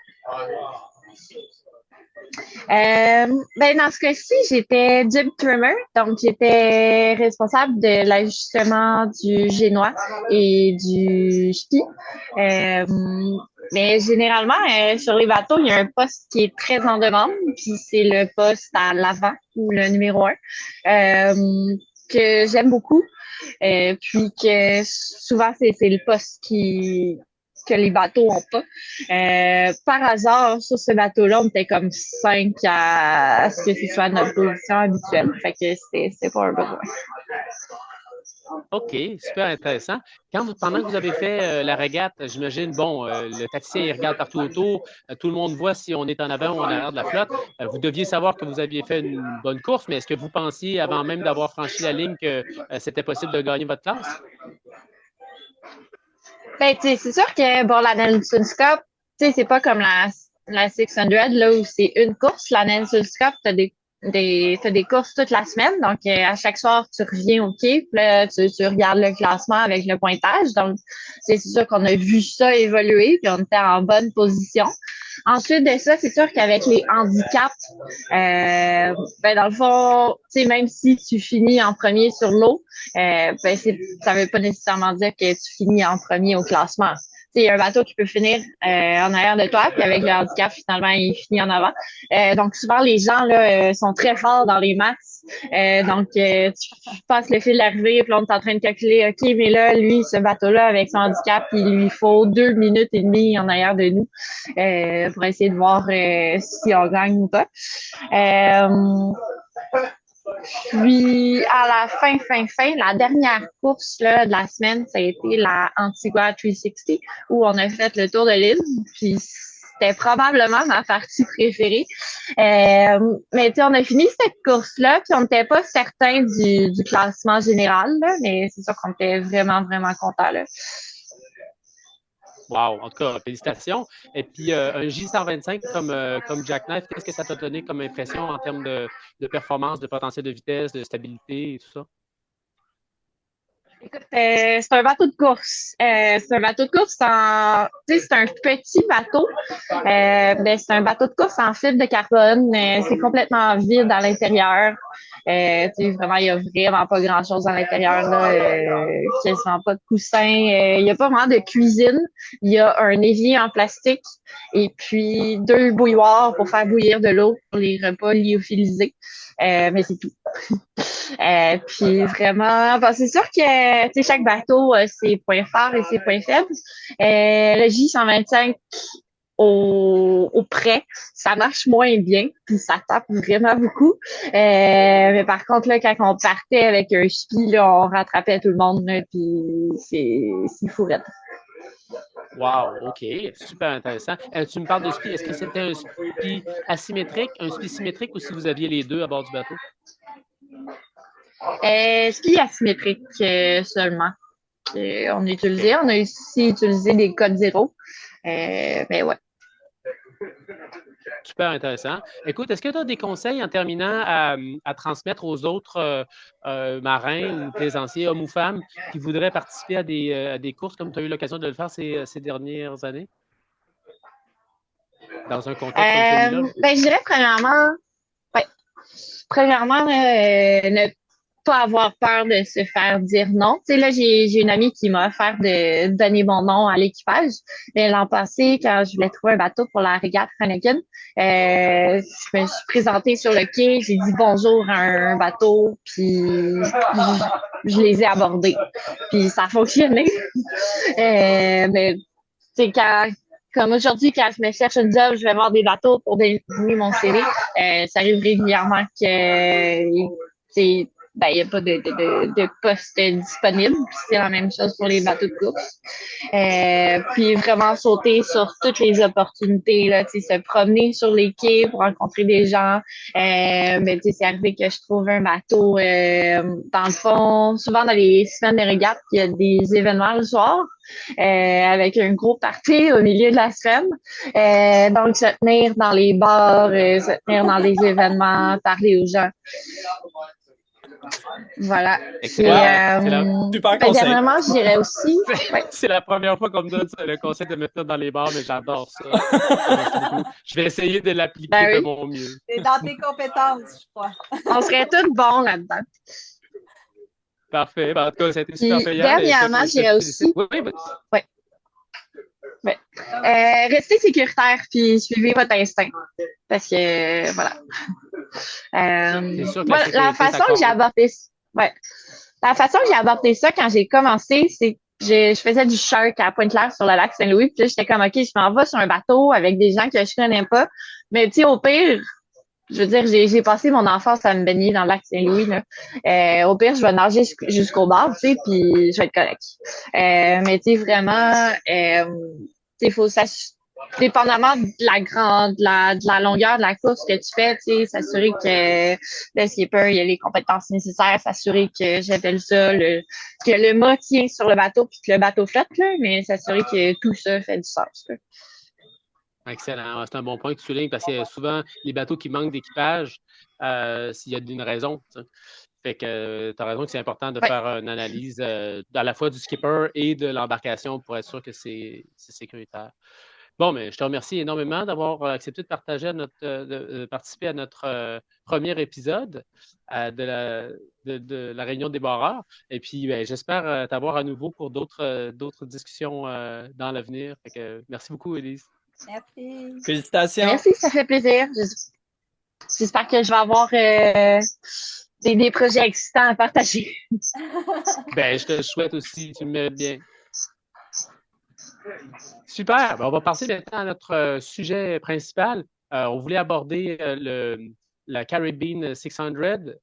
Ben dans ce cas-ci, j'étais jib trimmer, donc j'étais responsable de l'ajustement du génois et du ch'ti. Mais généralement, sur les bateaux, il y a un poste qui est très en demande, puis c'est le poste à l'avant ou le numéro 1, que j'aime beaucoup. Puis que souvent, c'est le poste que les bateaux ont pas. Par hasard, sur ce bateau-là, on était comme 5 à ce que ce soit notre position habituelle. Fait que c'est pas un besoin. OK, super intéressant. Pendant que vous avez fait la régate, j'imagine, bon, le taxi, il regarde partout autour, tout le monde voit si on est en avant ou en arrière de la flotte. Vous deviez savoir que vous aviez fait une bonne course, mais est-ce que vous pensiez, avant même d'avoir franchi la ligne, que c'était possible de gagner votre classe? Ben, tu sais, c'est sûr que, bon, la Nelson's Cup, tu sais, c'est pas comme la 600, là, où c'est une course. La Nelson's Cup, t'as des courses toute la semaine. Donc, à chaque soir, tu reviens au quai, puis là, tu regardes le classement avec le pointage. Donc, c'est sûr qu'on a vu ça évoluer, puis on était en bonne position. Ensuite de ça, c'est sûr qu'avec les handicaps, dans le fond, tu sais, même si tu finis en premier sur l'eau, ça veut pas nécessairement dire que tu finis en premier au classement. Tu sais, il y a un bateau qui peut finir en arrière de toi, puis avec le handicap, finalement, il finit en avant. Donc, souvent, les gens là sont très forts dans les maths. Tu passes le fil d'arrivée, puis là, on est en train de calculer, OK, mais là, lui, ce bateau-là, avec son handicap, il lui faut 2 minutes et demie en arrière de nous pour essayer de voir si on gagne ou pas. Puis, à la fin, la dernière course là, de la semaine, ça a été la Antigua 360, où on a fait le tour de l'île. Puis, c'était probablement ma partie préférée. Mais tu sais, on a fini cette course-là, puis on n'était pas certain du classement général, là, mais c'est sûr qu'on était vraiment, vraiment contents. Là. Wow, en tout cas, félicitations. Et puis, un J125 comme Jackknife, qu'est-ce que ça t'a donné comme impression en termes de performance, de potentiel de vitesse, de stabilité et tout ça? Écoute, c'est un bateau de course. C'est un bateau de course tu sais, c'est un petit bateau. C'est un bateau de course en fibre de carbone. C'est complètement vide à l'intérieur. Tu sais, vraiment, il y a vraiment pas grand-chose à l'intérieur, là. Quasiment pas de coussin. Il y a pas vraiment de cuisine. Il y a un évier en plastique et puis 2 bouilloires pour faire bouillir de l'eau pour les repas lyophilisés. Mais c'est tout. Puis vraiment, c'est sûr que tu sais, chaque bateau a ses points forts et ses points faibles. Le J125 au près, ça marche moins bien, puis ça tape vraiment beaucoup. Mais par contre, là, quand on partait avec un spi, là, on rattrapait tout le monde, là, puis c'est fourette. Wow, OK, super intéressant. Tu me parles de spi. Est-ce que c'était un spi asymétrique, un spi symétrique ou si vous aviez les deux à bord du bateau? Spi asymétrique seulement. On a aussi utilisé des codes zéro. Mais ouais. Super intéressant. Écoute, est-ce que tu as des conseils en terminant à transmettre aux autres marins ou plaisanciers, hommes ou femmes, qui voudraient participer à des courses comme tu as eu l'occasion de le faire ces dernières années? Dans un contexte comme celui-là? Je dirais premièrement, ne pas avoir peur de se faire dire non. Tu sais, là, j'ai une amie qui m'a offert de donner mon nom à l'équipage. Mais l'an passé, quand je voulais trouver un bateau pour la régate Heineken, je me suis présentée sur le quai, j'ai dit bonjour à un bateau, puis je les ai abordés. Puis ça a fonctionné. Mais tu sais, comme aujourd'hui, quand je me cherche un job, je vais voir des bateaux pour donner mon CV. Ça arrive régulièrement que il n'y a pas de poste disponible. C'est la même chose pour les bateaux de course. Puis vraiment sauter sur toutes les opportunités, là, se promener sur les quais pour rencontrer des gens. Mais c'est arrivé que je trouve un bateau dans le fond, souvent dans les semaines de régate, il y a des événements le soir. Avec un gros party au milieu de la semaine. Donc, se tenir dans les bars, se tenir dans les événements, parler aux gens. Voilà. Super conseil. Dernièrement, je dirais aussi... C'est la première fois qu'on me donne le conseil de me tenir dans les bars, mais j'adore ça. Je vais essayer de l'appliquer de mon mieux. C'est dans tes compétences, je crois. On serait tous bons là-dedans. Parfait. En tout cas, ça a été super payant. Dernièrement, je dirais aussi... Oui. Restez sécuritaire puis suivez votre instinct. Parce que, voilà. La façon que j'ai abordé ça quand j'ai commencé, c'est que je faisais du shark à Pointe-Claire sur le lac Saint-Louis. Puis là, j'étais comme, OK, je m'en vais sur un bateau avec des gens que je connais pas. Mais tu sais, au pire, je veux dire, j'ai passé mon enfance à me baigner dans le lac Saint-Louis. Là. Au pire, je vais nager jusqu'au bord, tu sais, puis je vais être correct. Mais tu sais, vraiment, il faut dépendamment de la longueur de la course que tu fais, tu sais, s'assurer que le skipper il a les compétences nécessaires, s'assurer que j'appelle ça que le mât tient sur le bateau puis que le bateau flotte, là, mais s'assurer que tout ça fait du sens. Là. Excellent. C'est un bon point que tu soulignes parce qu'il y a souvent les bateaux qui manquent d'équipage s'il y a une raison. T'sais. Fait que tu as raison que c'est important de faire une analyse à la fois du skipper et de l'embarcation pour être sûr que c'est sécuritaire. Bon, mais je te remercie énormément d'avoir accepté de partager de participer à notre premier épisode de la réunion des barreurs. Et puis, ben, j'espère t'avoir à nouveau pour d'autres discussions dans l'avenir. Fait que, merci beaucoup, Élise. Merci. Félicitations. Merci, ça fait plaisir. J'espère que je vais avoir des projets excitants à partager. Ben, je te le souhaite aussi, tu me mérites bien. Super. Ben, on va passer maintenant à notre sujet principal. On voulait aborder la Caribbean 600.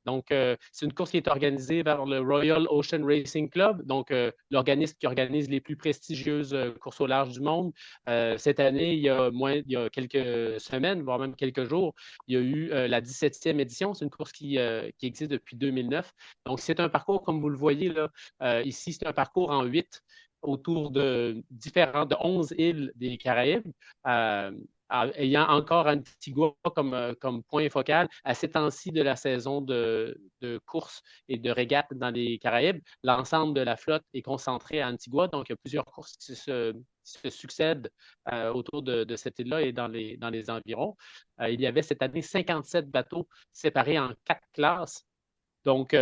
Donc, c'est une course qui est organisée par le Royal Ocean Racing Club, donc l'organisme qui organise les plus prestigieuses courses au large du monde. Cette année, il y a quelques semaines, voire même quelques jours, il y a eu la 17e édition. C'est une course qui existe depuis 2009. Donc, c'est un parcours, comme vous le voyez là, ici, c'est un parcours en 8 autour de 11 îles des Caraïbes, ayant encore Antigua comme point focal. À ces temps-ci de la saison de course et de régate dans les Caraïbes, l'ensemble de la flotte est concentré à Antigua, donc il y a plusieurs courses qui se succèdent autour de cette île-là et dans les environs. Il y avait cette année 57 bateaux séparés en 4 classes. Donc,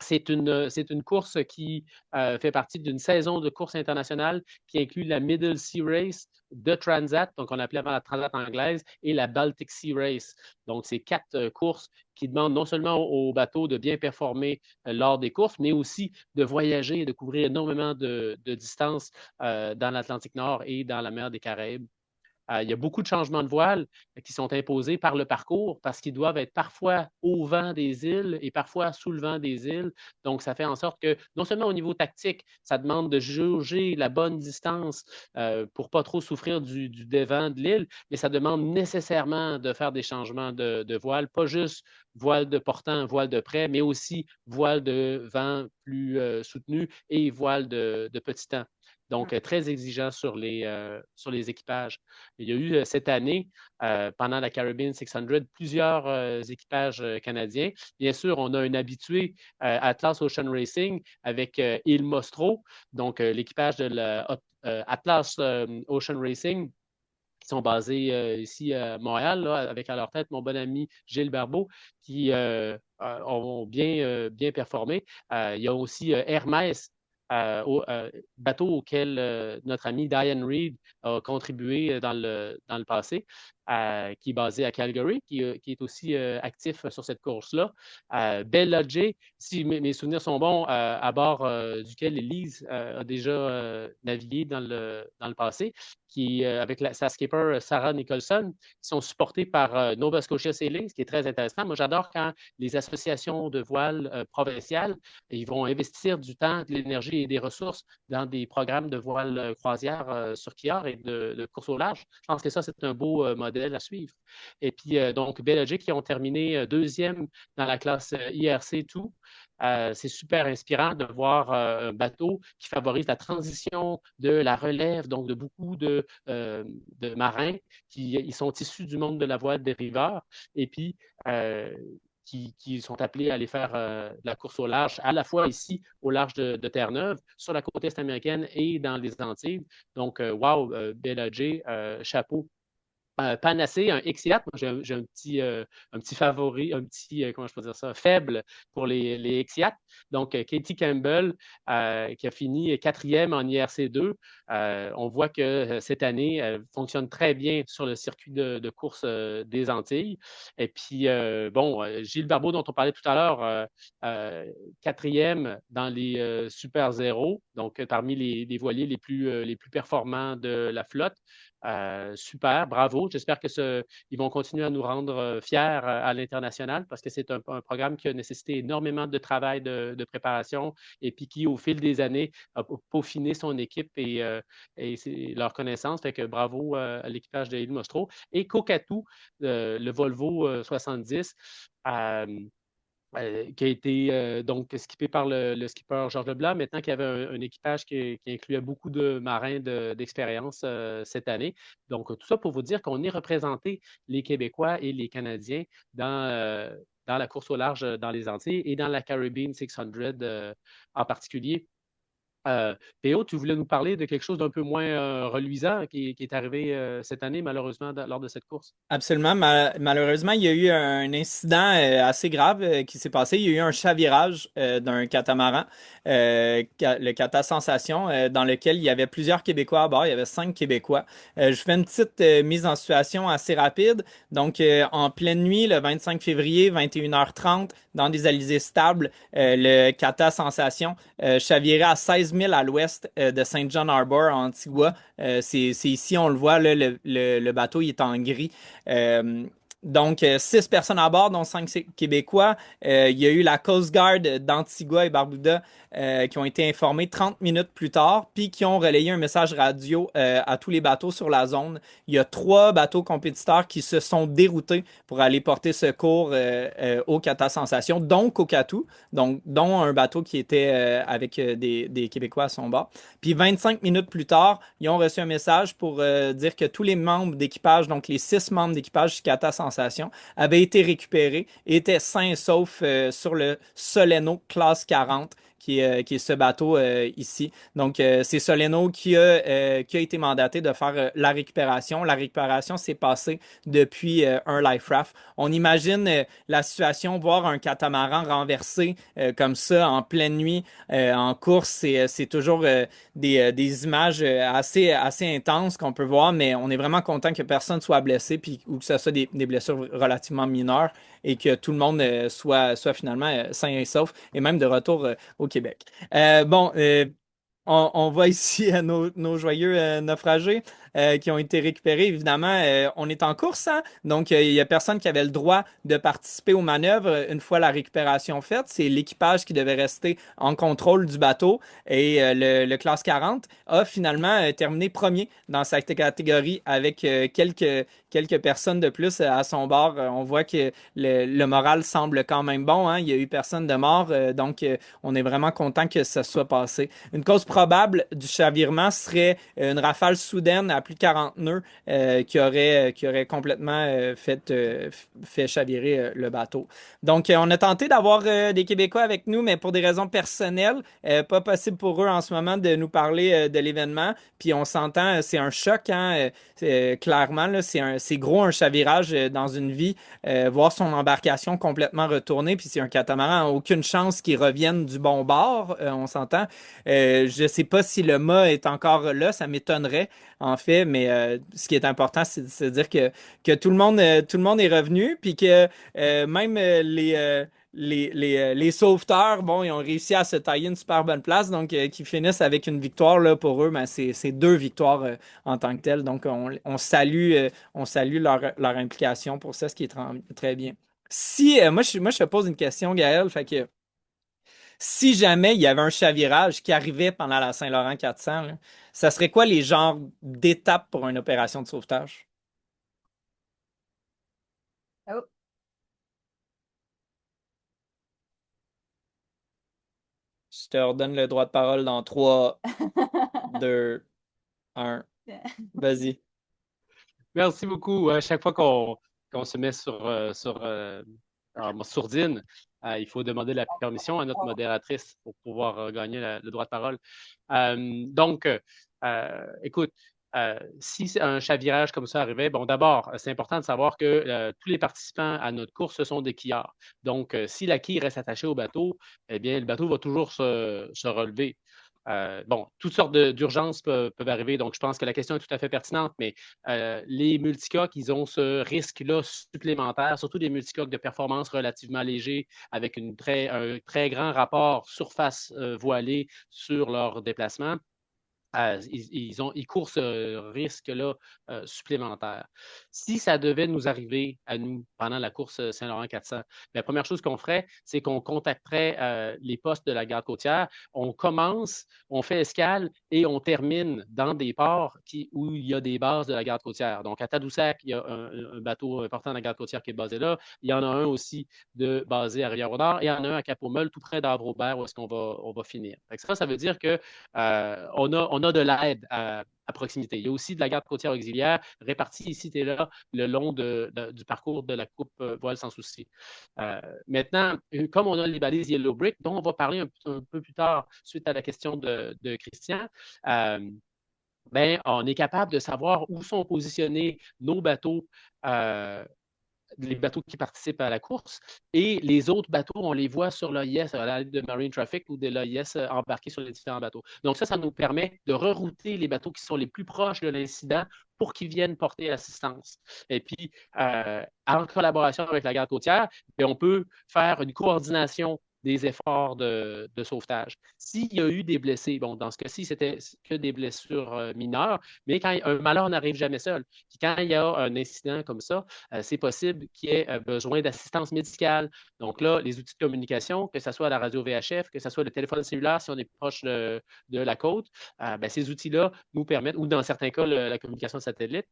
c'est une course qui fait partie d'une saison de course internationale qui inclut la Middle Sea Race de Transat, donc on appelait avant la Transat anglaise, et la Baltic Sea Race. Donc, c'est 4 courses qui demandent non seulement aux bateaux de bien performer lors des courses, mais aussi de voyager et de couvrir énormément de distances dans l'Atlantique Nord et dans la mer des Caraïbes. Il y a beaucoup de changements de voile qui sont imposés par le parcours parce qu'ils doivent être parfois au vent des îles et parfois sous le vent des îles. Donc, ça fait en sorte que non seulement au niveau tactique, ça demande de jauger la bonne distance pour ne pas trop souffrir du dévent de l'île, mais ça demande nécessairement de faire des changements de voile, pas juste voile de portant, voile de près, mais aussi voile de vent plus soutenu et voile de petit temps. Donc, très exigeant sur les équipages. Il y a eu cette année, pendant la Caribbean 600, plusieurs équipages canadiens. Bien sûr, on a un habitué, Atlas Ocean Racing, avec Il Mostro, donc l'équipage de Atlas Ocean Racing, qui sont basés ici à Montréal, là, avec à leur tête mon bon ami Gilles Barbeau, qui ont bien performé. Il y a aussi Hermès, bateau auquel notre ami Diane Reed a contribué dans le passé, qui est basé à Calgary, qui est aussi actif sur cette course-là. Bella J, si mes souvenirs sont bons, à bord duquel Elise a déjà navigué dans le passé, qui, avec sa skipper Sarah Nicholson, qui sont supportés par Nova Scotia Sailing, ce qui est très intéressant. Moi, j'adore quand les associations de voile provinciales, ils vont investir du temps, de l'énergie et des ressources dans des programmes de voile croisière sur quillard et de course au large. Je pense que ça, c'est un beau modèle à suivre. Et puis, donc, Belgique, qui ont terminé deuxième dans la classe IRC2. C'est super inspirant de voir un bateau qui favorise la transition de la relève, donc de beaucoup de marins qui ils sont issus du monde de la voile dériveur et puis qui sont appelés à aller faire la course au large, à la fois ici au large de Terre-Neuve, sur la côte est américaine et dans les Antilles. Donc, wow, Bella J, chapeau. Panacée, un X-Yacht. Moi, j'ai un petit favori, comment je peux dire ça, faible pour les X-Yachts. Donc, Katie Campbell, qui a fini 4e en IRC2. On voit que cette année, elle fonctionne très bien sur le circuit de course des Antilles. Et puis, bon, Gilles Barbeau, dont on parlait tout à l'heure, 4e dans les Super Zéro, donc parmi les voiliers les plus performants de la flotte. Super, bravo. J'espère qu'ils vont continuer à nous rendre fiers à l'international parce que c'est un programme qui a nécessité énormément de travail, de préparation et puis qui, au fil des années, a peaufiné son équipe et leur connaissance. Fait que bravo à l'équipage de Il Mostro. Et Kokatou, le Volvo 70. Qui a été donc skippé par le skipper Georges Leblanc, maintenant qu'il y avait un équipage qui incluait beaucoup de marins d'expérience cette année. Donc, tout ça pour vous dire qu'on est représenté, les Québécois et les Canadiens, dans la course au large dans les Antilles et dans la Caribbean 600 en particulier. Théo, tu voulais nous parler de quelque chose d'un peu moins reluisant qui est arrivé cette année, malheureusement, lors de cette course. Absolument. Malheureusement, il y a eu un incident assez grave qui s'est passé. Il y a eu un chavirage d'un catamaran, le Cata Sensation, dans lequel il y avait plusieurs Québécois à bord. Il y avait 5 Québécois. Je fais une petite mise en situation assez rapide. Donc, en pleine nuit, le 25 février, 21h30, dans des alizés stables, le Cata Sensation chavirait à 16 000 à l'ouest de Saint John Harbor, en Antigua. C'est ici, on le voit, là, le bateau il est en gris. Euh, donc, 6 personnes à bord, dont 5 Québécois. Il y a eu la Coast Guard d'Antigua et Barbuda qui ont été informés 30 minutes plus tard, puis qui ont relayé un message radio à tous les bateaux sur la zone. Il y a 3 bateaux compétiteurs qui se sont déroutés pour aller porter secours au Cata Sensation, donc au Catou, donc, dont un bateau qui était avec des Québécois à son bord. Puis 25 minutes plus tard, ils ont reçu un message pour dire que tous les membres d'équipage, donc les 6 membres d'équipage du Cata Sensation, avaient été récupérés et étaient sains et saufs sur le Soleno classe 40 qui est ce bateau ici. Donc, c'est Soleno qui a été mandaté de faire la récupération. La récupération s'est passée depuis un life raft. On imagine la situation, voir un catamaran renversé comme ça en pleine nuit en course, c'est toujours des images assez intenses qu'on peut voir, mais on est vraiment content que personne soit blessé puis, ou que ce soit des blessures relativement mineures et que tout le monde soit finalement sain et sauf et même de retour au Québec. Bon, on voit ici nos joyeux naufragés qui ont été récupérés. Évidemment, on est en course, hein? Donc il n'y a personne qui avait le droit de participer aux manœuvres une fois la récupération faite. C'est l'équipage qui devait rester en contrôle du bateau. Et le classe 40 a finalement terminé premier dans sa catégorie avec quelques personnes de plus à son bord. On voit que le moral semble quand même bon, hein? Il n'y a eu personne de mort, donc on est vraiment content que ça soit passé. Une cause probable du chavirement serait une rafale soudaine à plus de 40 nœuds qui aurait complètement fait chavirer le bateau. Donc, on a tenté d'avoir des Québécois avec nous, mais pour des raisons personnelles, pas possible pour eux en ce moment de nous parler de l'événement. Puis on s'entend, c'est un choc, hein, clairement, là, c'est gros un chavirage dans une vie. Voir son embarcation complètement retournée, puis c'est un catamaran, aucune chance qu'il revienne du bon bord, on s'entend. Je ne sais pas si le mât est encore là, ça m'étonnerait en fait, mais ce qui est important, c'est de se dire que tout le monde est revenu, puis que même les sauveteurs, bon, ils ont réussi à se tailler une super bonne place, donc qui finissent avec une victoire là, pour eux, mais c'est 2 victoires en tant que telles. Donc on salue leur implication pour ça, ce qui est très bien. Si moi je te pose une question, Gaël, fait que si jamais il y avait un chavirage qui arrivait pendant la Saint-Laurent 400, là, ça serait quoi les genres d'étapes pour une opération de sauvetage? Oh. Je te redonne le droit de parole dans 3, 2, 1. Vas-y. Merci beaucoup. À chaque fois qu'on se met en sourdine, il faut demander la permission à notre modératrice pour pouvoir gagner le droit de parole. Donc, écoute, si un chavirage comme ça arrivait, bon, d'abord, c'est important de savoir que tous les participants à notre course, ce sont des quillards. Donc, si la quille reste attachée au bateau, eh bien, le bateau va toujours se relever. Bon, toutes sortes d'urgences peuvent arriver, donc je pense que la question est tout à fait pertinente, mais les multicoques, ils ont ce risque-là supplémentaire, surtout des multicoques de performance relativement légers, avec un très grand rapport surface voilée sur leur déplacement. Ils courent ce risque-là supplémentaire. Si ça devait nous arriver à nous pendant la course Saint-Laurent 400, la première chose qu'on ferait, c'est qu'on contacterait les postes de la garde côtière. On commence, on fait escale et on termine dans des ports où il y a des bases de la garde côtière. Donc, à Tadoussac, il y a un bateau important de la garde côtière qui est basé là. Il y en a un aussi basé à Rivière-au-Nord et il y en a un à Cap-aux-Meules, tout près d'Arbre-Aubert, où est-ce qu'on va finir. Ça veut dire que on on a de l'aide à proximité. Il y a aussi de la garde côtière auxiliaire répartie ici et là le long du parcours de la coupe voile sans souci. Maintenant, comme on a les balises Yellow Brick, dont on va parler un peu plus tard suite à la question de Christian, ben, on est capable de savoir où sont positionnés nos bateaux, les bateaux qui participent à la course, et les autres bateaux, on les voit sur l'AIS, à l'aide de Marine Traffic ou de l'AIS embarqués sur les différents bateaux. Donc ça nous permet de rerouter les bateaux qui sont les plus proches de l'incident pour qu'ils viennent porter assistance. Et puis, en collaboration avec la garde côtière, bien, on peut faire une coordination des efforts de sauvetage. S'il y a eu des blessés, bon, dans ce cas-ci, c'était que des blessures mineures, mais quand un malheur n'arrive jamais seul. Puis quand il y a un incident comme ça, c'est possible qu'il y ait besoin d'assistance médicale. Donc là, les outils de communication, que ce soit la radio VHF, que ce soit le téléphone cellulaire si on est proche de la côte, ben, ces outils-là nous permettent, ou dans certains cas, la communication satellite,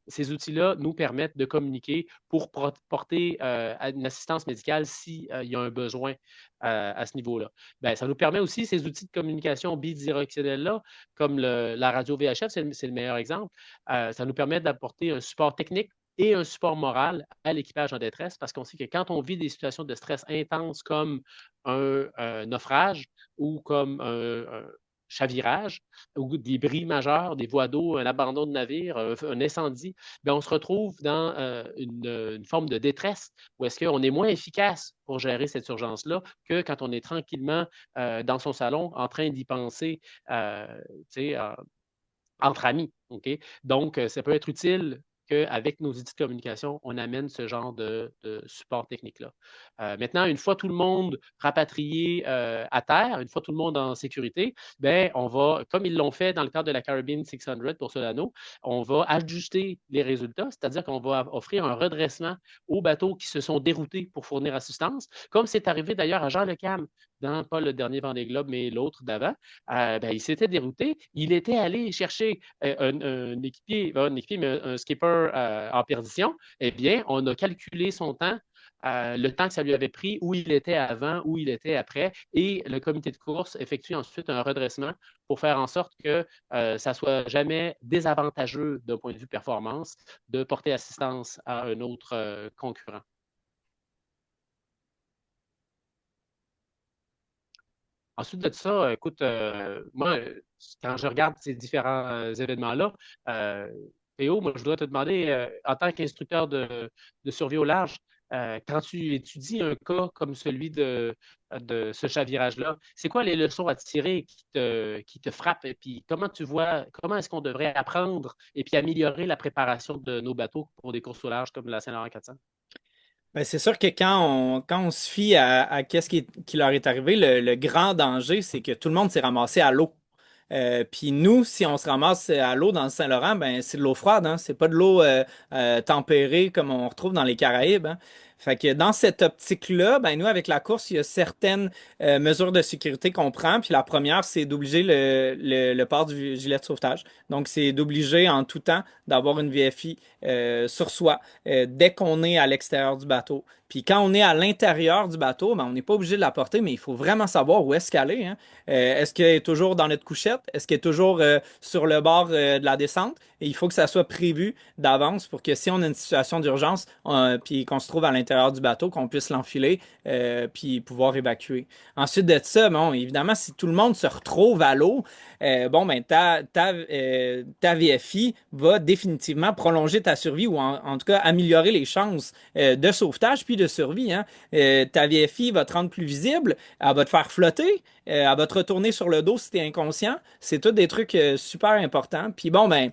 ces outils-là nous permettent de communiquer pour porter une assistance médicale s'il y a un besoin à ce niveau-là. Ben, ça nous permet aussi, ces outils de communication bidirectionnels-là, comme la radio VHF, c'est le meilleur exemple, ça nous permet d'apporter un support technique et un support moral à l'équipage en détresse, parce qu'on sait que quand on vit des situations de stress intenses comme un naufrage ou comme un chavirage ou des bris majeurs, des voies d'eau, un abandon de navire, un incendie, bien, on se retrouve dans une forme de détresse où est-ce qu'on est moins efficace pour gérer cette urgence-là que quand on est tranquillement dans son salon en train d'y penser entre amis. Okay? Donc, ça peut être utile qu'avec nos outils de communication, on amène ce genre de support technique-là. Maintenant, une fois tout le monde rapatrié à terre, une fois tout le monde en sécurité, ben, on va, comme ils l'ont fait dans le cadre de la Caribbean 600 pour Solano, on va ajuster les résultats, c'est-à-dire qu'on va offrir un redressement aux bateaux qui se sont déroutés pour fournir assistance, comme c'est arrivé d'ailleurs à Jean Le Cam dans pas le dernier Vendée Globe, mais l'autre d'avant. Ben, il s'était dérouté. Il était allé chercher un équipier, mais un skipper en perdition. Eh bien, on a calculé son temps, le temps que ça lui avait pris, où il était avant, où il était après, et le comité de course effectue ensuite un redressement pour faire en sorte que ça ne soit jamais désavantageux d'un point de vue performance de porter assistance à un autre concurrent. Ensuite de ça, écoute, moi, quand je regarde ces différents événements-là, Théo, moi, je voudrais te demander, en tant qu'instructeur de survie au large, quand tu étudies un cas comme celui de ce chavirage-là, c'est quoi les leçons à tirer qui te frappent? Et puis, comment tu vois, comment est-ce qu'on devrait apprendre et puis améliorer la préparation de nos bateaux pour des courses au large comme la Saint-Laurent 400? Ben, c'est sûr que quand on se fie à qu'est-ce qui leur est arrivé, le grand danger, c'est que tout le monde s'est ramassé à l'eau. Puis nous, si on se ramasse à l'eau dans le Saint-Laurent, ben c'est de l'eau froide, hein? C'est pas de l'eau tempérée comme on retrouve dans les Caraïbes, hein? Fait que dans cette optique-là, ben nous, avec la course, il y a certaines mesures de sécurité qu'on prend. Puis la première, c'est d'obliger le port du gilet de sauvetage. Donc, c'est d'obliger en tout temps d'avoir une VFI sur soi dès qu'on est à l'extérieur du bateau. Puis quand on est à l'intérieur du bateau, ben, on n'est pas obligé de la porter, mais il faut vraiment savoir où est-ce qu'elle est, hein? Est-ce qu'elle est toujours dans notre couchette? Est-ce qu'elle est toujours sur le bord de la descente? Et il faut que ça soit prévu d'avance pour que si on a une situation d'urgence, puis qu'on se trouve à l'intérieur du bateau, qu'on puisse l'enfiler puis pouvoir évacuer. Ensuite de ça, bon, évidemment, si tout le monde se retrouve à l'eau, bon, ben, ta VFI va définitivement prolonger ta survie ou en tout cas améliorer les chances de sauvetage puis de survie, hein. Ta VFI va te rendre plus visible, elle va te faire flotter, elle va te retourner sur le dos si tu es inconscient. C'est tous des trucs super importants. Puis bon, ben,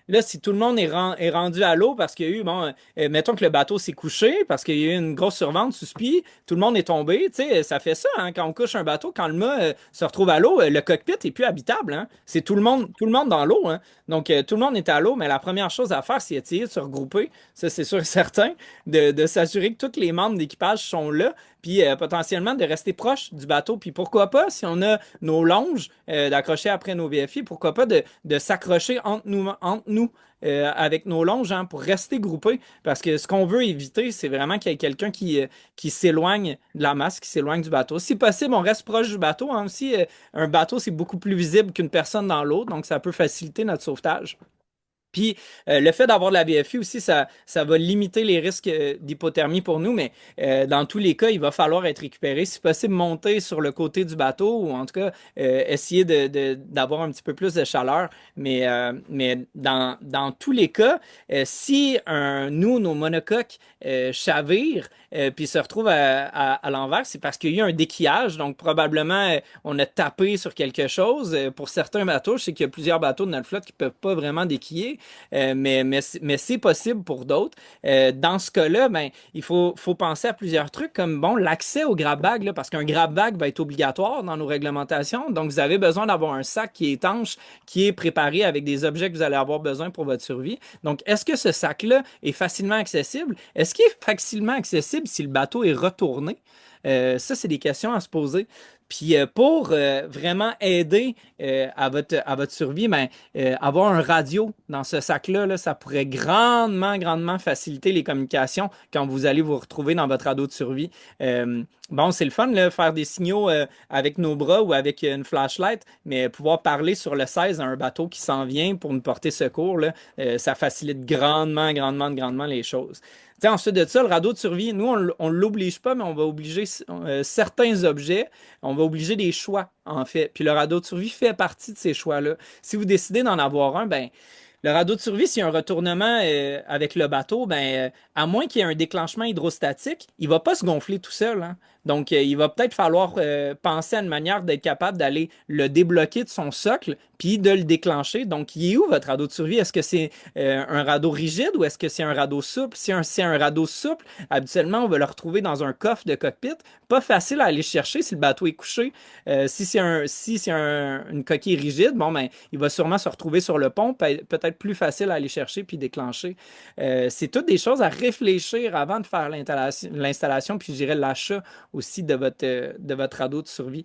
là, si tout le monde est rendu à l'eau parce qu'il y a eu, bon, mettons que le bateau s'est couché parce qu'il y a eu une grosse survente suspi, tout le monde est tombé, tu sais, ça fait ça, hein, quand on couche un bateau, quand le mât se retrouve à l'eau, le cockpit est plus habitable, hein. C'est tout le monde dans l'eau, hein. Donc, tout le monde est à l'eau, mais la première chose à faire, c'est essayer de se regrouper, ça c'est sûr et certain, de s'assurer que tous les membres d'équipage sont là, puis potentiellement de rester proche du bateau. Puis pourquoi pas, si on a nos longes d'accrocher après nos VFI, pourquoi pas de s'accrocher entre nous avec nos longes hein, pour rester groupés. Parce que ce qu'on veut éviter, c'est vraiment qu'il y ait quelqu'un qui s'éloigne de la masse, qui s'éloigne du bateau. Si possible, on reste proche du bateau. Hein, aussi, un bateau, c'est beaucoup plus visible qu'une personne dans l'autre, donc ça peut faciliter notre sauvetage. Puis le fait d'avoir de la BFI aussi, ça va limiter les risques d'hypothermie pour nous, mais dans tous les cas, il va falloir être récupéré. Si possible, monter sur le côté du bateau ou en tout cas essayer d'avoir un petit peu plus de chaleur. Mais dans tous les cas, si nos monocoques chavirent puis se retrouvent à l'envers, c'est parce qu'il y a eu un déquillage. Donc probablement, on a tapé sur quelque chose. Pour certains bateaux, je sais qu'il y a plusieurs bateaux de notre flotte qui ne peuvent pas vraiment déquiller. Mais c'est possible pour d'autres. Dans ce cas-là, ben, il faut penser à plusieurs trucs comme bon, l'accès au grab bag, là, parce qu'un grab bag va être obligatoire dans nos réglementations. Donc, vous avez besoin d'avoir un sac qui est étanche, qui est préparé avec des objets que vous allez avoir besoin pour votre survie. Donc, est-ce que ce sac-là est facilement accessible? Est-ce qu'il est facilement accessible si le bateau est retourné? Ça, c'est des questions à se poser. Puis pour vraiment aider à votre survie, ben, avoir un radio dans ce sac-là, là, ça pourrait grandement faciliter les communications quand vous allez vous retrouver dans votre radeau de survie. Bon, c'est le fun, là, faire des signaux avec nos bras ou avec une flashlight, mais pouvoir parler sur le 16 à un bateau qui s'en vient pour nous porter secours, là, ça facilite grandement les choses. T'sais, ensuite de ça, le radeau de survie, nous, on ne l'oblige pas, mais on va obliger certains objets, on va obliger des choix, en fait. Puis le radeau de survie fait partie de ces choix-là. Si vous décidez d'en avoir un, ben, le radeau de survie, s'il y a un retournement avec le bateau, ben, à moins qu'il y ait un déclenchement hydrostatique, il ne va pas se gonfler tout seul. Hein. Donc, il va peut-être falloir penser à une manière d'être capable d'aller le débloquer de son socle, puis de le déclencher. Donc, il est où votre radeau de survie? Est-ce que c'est un radeau rigide ou est-ce que c'est un radeau souple? Si c'est un radeau souple, habituellement, on va le retrouver dans un coffre de cockpit. Pas facile à aller chercher si le bateau est couché. Si c'est une coquille rigide, bon, ben, il va sûrement se retrouver sur le pont, peut-être plus facile à aller chercher puis déclencher. C'est toutes des choses à réfléchir avant de faire l'installation puis je dirais l'achat aussi de votre radeau de survie.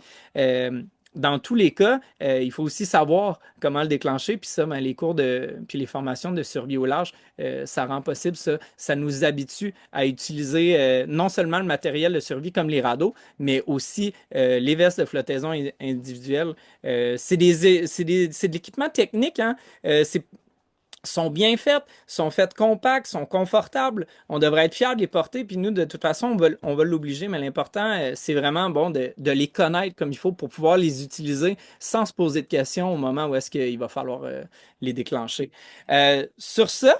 Dans tous les cas, il faut aussi savoir comment le déclencher, puis ça, ben, les cours puis les formations de survie au large, ça rend possible ça. Ça nous habitue à utiliser non seulement le matériel de survie comme les radeaux, mais aussi les vestes de flottaison individuelles. C'est de l'équipement technique, hein? Sont bien faites, sont faites compactes, sont confortables. On devrait être fiers de les porter, puis nous, de toute façon, on va l'obliger, mais l'important, c'est vraiment bon de les connaître comme il faut pour pouvoir les utiliser sans se poser de questions au moment où est-ce qu'il va falloir les déclencher. Sur ça,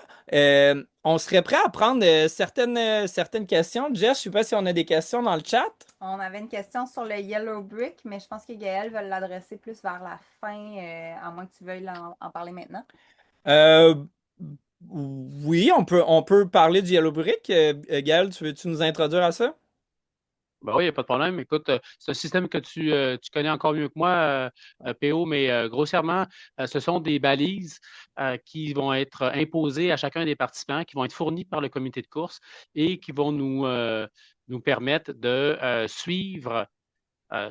on serait prêt à prendre certaines questions. Jess, je ne sais pas si on a des questions dans le chat. On avait une question sur le Yellow Brick, mais je pense que Gaël veut l'adresser plus vers la fin, à moins que tu veuilles en parler maintenant. Euh, oui, on peut parler du Yellow Brick. Gaël, veux-tu nous introduire à ça? Ben oui, il n'y a pas de problème. Écoute, c'est un système que tu connais encore mieux que moi, PO, mais grossièrement, ce sont des balises qui vont être imposées à chacun des participants, qui vont être fournies par le comité de course et qui vont nous permettre de suivre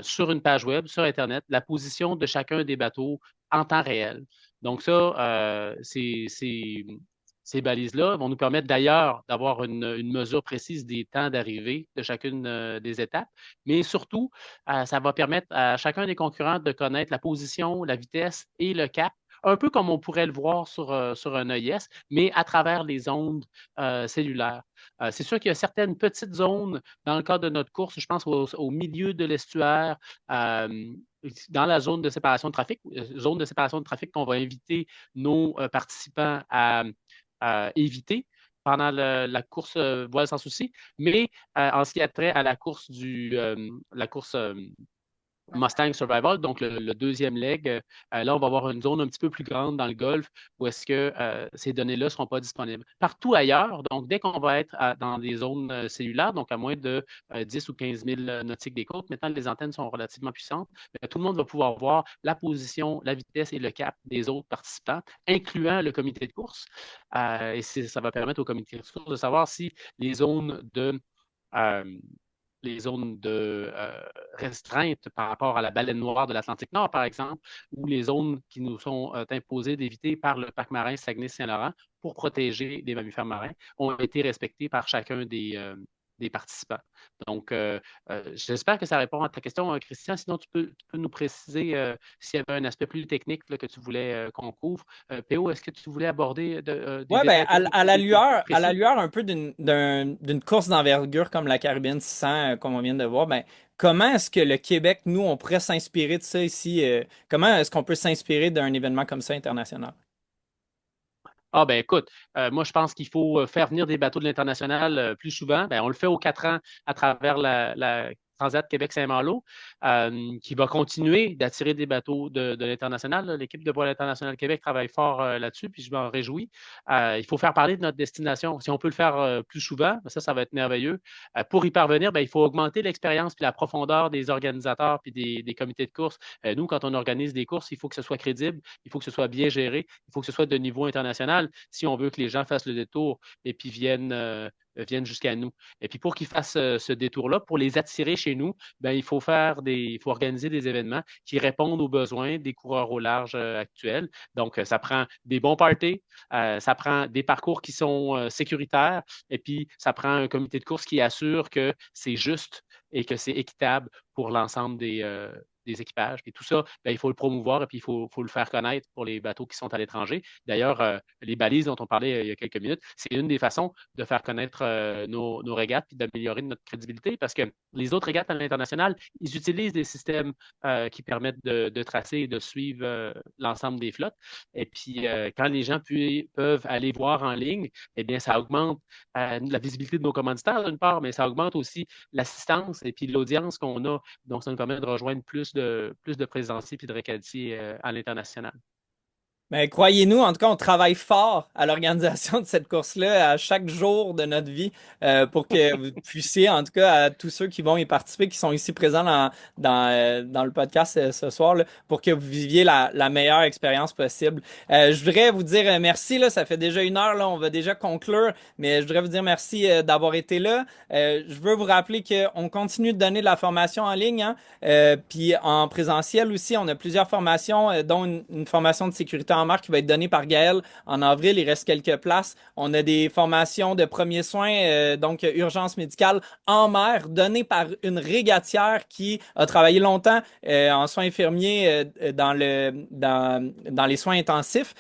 sur une page web, sur Internet, la position de chacun des bateaux en temps réel. Donc ça, ces balises-là vont nous permettre d'ailleurs d'avoir une mesure précise des temps d'arrivée de chacune des étapes, mais surtout, ça va permettre à chacun des concurrents de connaître la position, la vitesse et le cap, un peu comme on pourrait le voir sur un EIS, mais à travers les ondes cellulaires. C'est sûr qu'il y a certaines petites zones dans le cadre de notre course, je pense au milieu de l'estuaire, dans la zone de séparation de trafic qu'on va inviter nos participants à éviter pendant la course voile sans souci. Mais en ce qui a trait à la course Mustang Survival, donc le deuxième leg, là, on va avoir une zone un petit peu plus grande dans le golfe où est-ce que ces données-là ne seront pas disponibles. Partout ailleurs, donc dès qu'on va être dans des zones cellulaires, donc à moins de 10 ou 15 000 nautiques des côtes, maintenant les antennes sont relativement puissantes, tout le monde va pouvoir voir la position, la vitesse et le cap des autres participants, incluant le comité de course. Et ça va permettre au comité de course de savoir si les zones de les zones de restreintes par rapport à la baleine noire de l'Atlantique Nord, par exemple, ou les zones qui nous sont imposées d'éviter par le parc marin Saguenay-Saint-Laurent pour protéger les mammifères marins ont été respectées par chacun des participants. Donc, j'espère que ça répond à ta question, Christian. Sinon, tu peux nous préciser s'il y avait un aspect plus technique là, que tu voulais qu'on couvre. P.O., est-ce que tu voulais aborder des Ouais, ben, détails techniques à la lueur, à la précis? lueur un peu d'une course d'envergure comme la Caribbean 600, comme on vient de voir, ben, comment est-ce que le Québec, nous, on pourrait s'inspirer de ça ici? Comment est-ce qu'on peut s'inspirer d'un événement comme ça international? Ah ben écoute, moi je pense qu'il faut faire venir des bateaux de l'international plus souvent. Ben, on le fait aux 4 ans à travers la Transat Québec-Saint-Malo, qui va continuer d'attirer des bateaux de l'international. Là. L'équipe de voile international Québec travaille fort là-dessus, puis je m'en réjouis. Il faut faire parler de notre destination. Si on peut le faire plus souvent, ben, ça va être merveilleux. Pour y parvenir, ben, il faut augmenter l'expérience puis la profondeur des organisateurs puis des comités de course. Nous, quand on organise des courses, il faut que ce soit crédible, il faut que ce soit bien géré, il faut que ce soit de niveau international si on veut que les gens fassent le détour et puis viennent jusqu'à nous. Et puis pour qu'ils fassent ce détour-là, pour les attirer chez nous, ben, il faut organiser des événements qui répondent aux besoins des coureurs au large actuels. Donc, ça prend des bons parties, ça prend des parcours qui sont sécuritaires, et puis ça prend un comité de course qui assure que c'est juste et que c'est équitable pour l'ensemble des équipages. Et tout ça, ben, il faut le promouvoir et puis il faut le faire connaître pour les bateaux qui sont à l'étranger. D'ailleurs, les balises dont on parlait il y a quelques minutes, c'est une des façons de faire connaître nos régates et d'améliorer notre crédibilité parce que les autres régates à l'international, ils utilisent des systèmes qui permettent de tracer et de suivre l'ensemble des flottes. Et puis, quand les gens peuvent aller voir en ligne, eh bien, ça augmente la visibilité de nos commanditaires d'une part, mais ça augmente aussi l'assistance et puis l'audience qu'on a. Donc, ça nous permet de rejoindre plus de présenciers et de récadiers à l'international. Mais croyez-nous, en tout cas, on travaille fort à l'organisation de cette course-là à chaque jour de notre vie pour que vous puissiez, en tout cas, à tous ceux qui vont y participer, qui sont ici présents dans le podcast ce soir, là, pour que vous viviez la meilleure expérience possible. Je voudrais vous dire merci, là, ça fait déjà 1 heure, là, on va déjà conclure, mais je voudrais vous dire merci d'avoir été là. Je veux vous rappeler qu'on continue de donner de la formation en ligne, hein, puis en présentiel aussi, on a plusieurs formations, dont une formation de sécurité en mer qui va être donnée par Gaël en avril. Il reste quelques places. On a des formations de premiers soins, donc urgence médicale en mer, données par une régatière qui a travaillé longtemps en soins infirmiers dans les soins intensifs.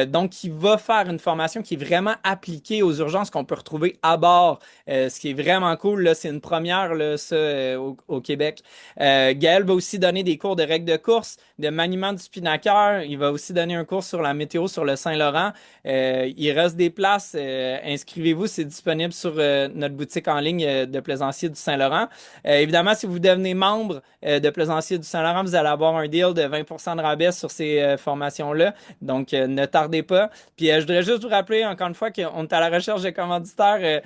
Donc, qui va faire une formation qui est vraiment appliquée aux urgences qu'on peut retrouver à bord. Ce qui est vraiment cool, là, c'est une première là, ça, au Québec. Gaël va aussi donner des cours de règles de course, de maniement du spinnaker. Il va aussi donner un cours sur la météo sur le Saint-Laurent. Il reste des places. Inscrivez-vous, c'est disponible sur notre boutique en ligne de Plaisancier du Saint-Laurent. Évidemment, si vous devenez membre de Plaisancier du Saint-Laurent, vous allez avoir un deal de 20% de rabais sur ces formations-là. Donc, ne tardez pas. Puis, je voudrais juste vous rappeler encore une fois qu'on est à la recherche de commanditaires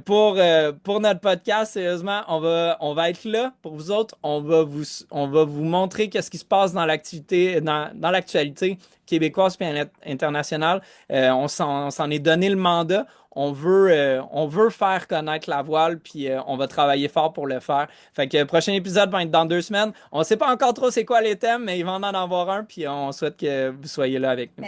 pour notre podcast. Sérieusement, on va être là pour vous autres. On va vous montrer qu'est-ce qui se passe dans l'actualité québécoise et internationale. On s'en est donné le mandat. On veut faire connaître la voile, puis on va travailler fort pour le faire. Fait que le prochain épisode va être dans 2 semaines. On ne sait pas encore trop c'est quoi les thèmes, mais il va en avoir un, puis on souhaite que vous soyez là avec nous.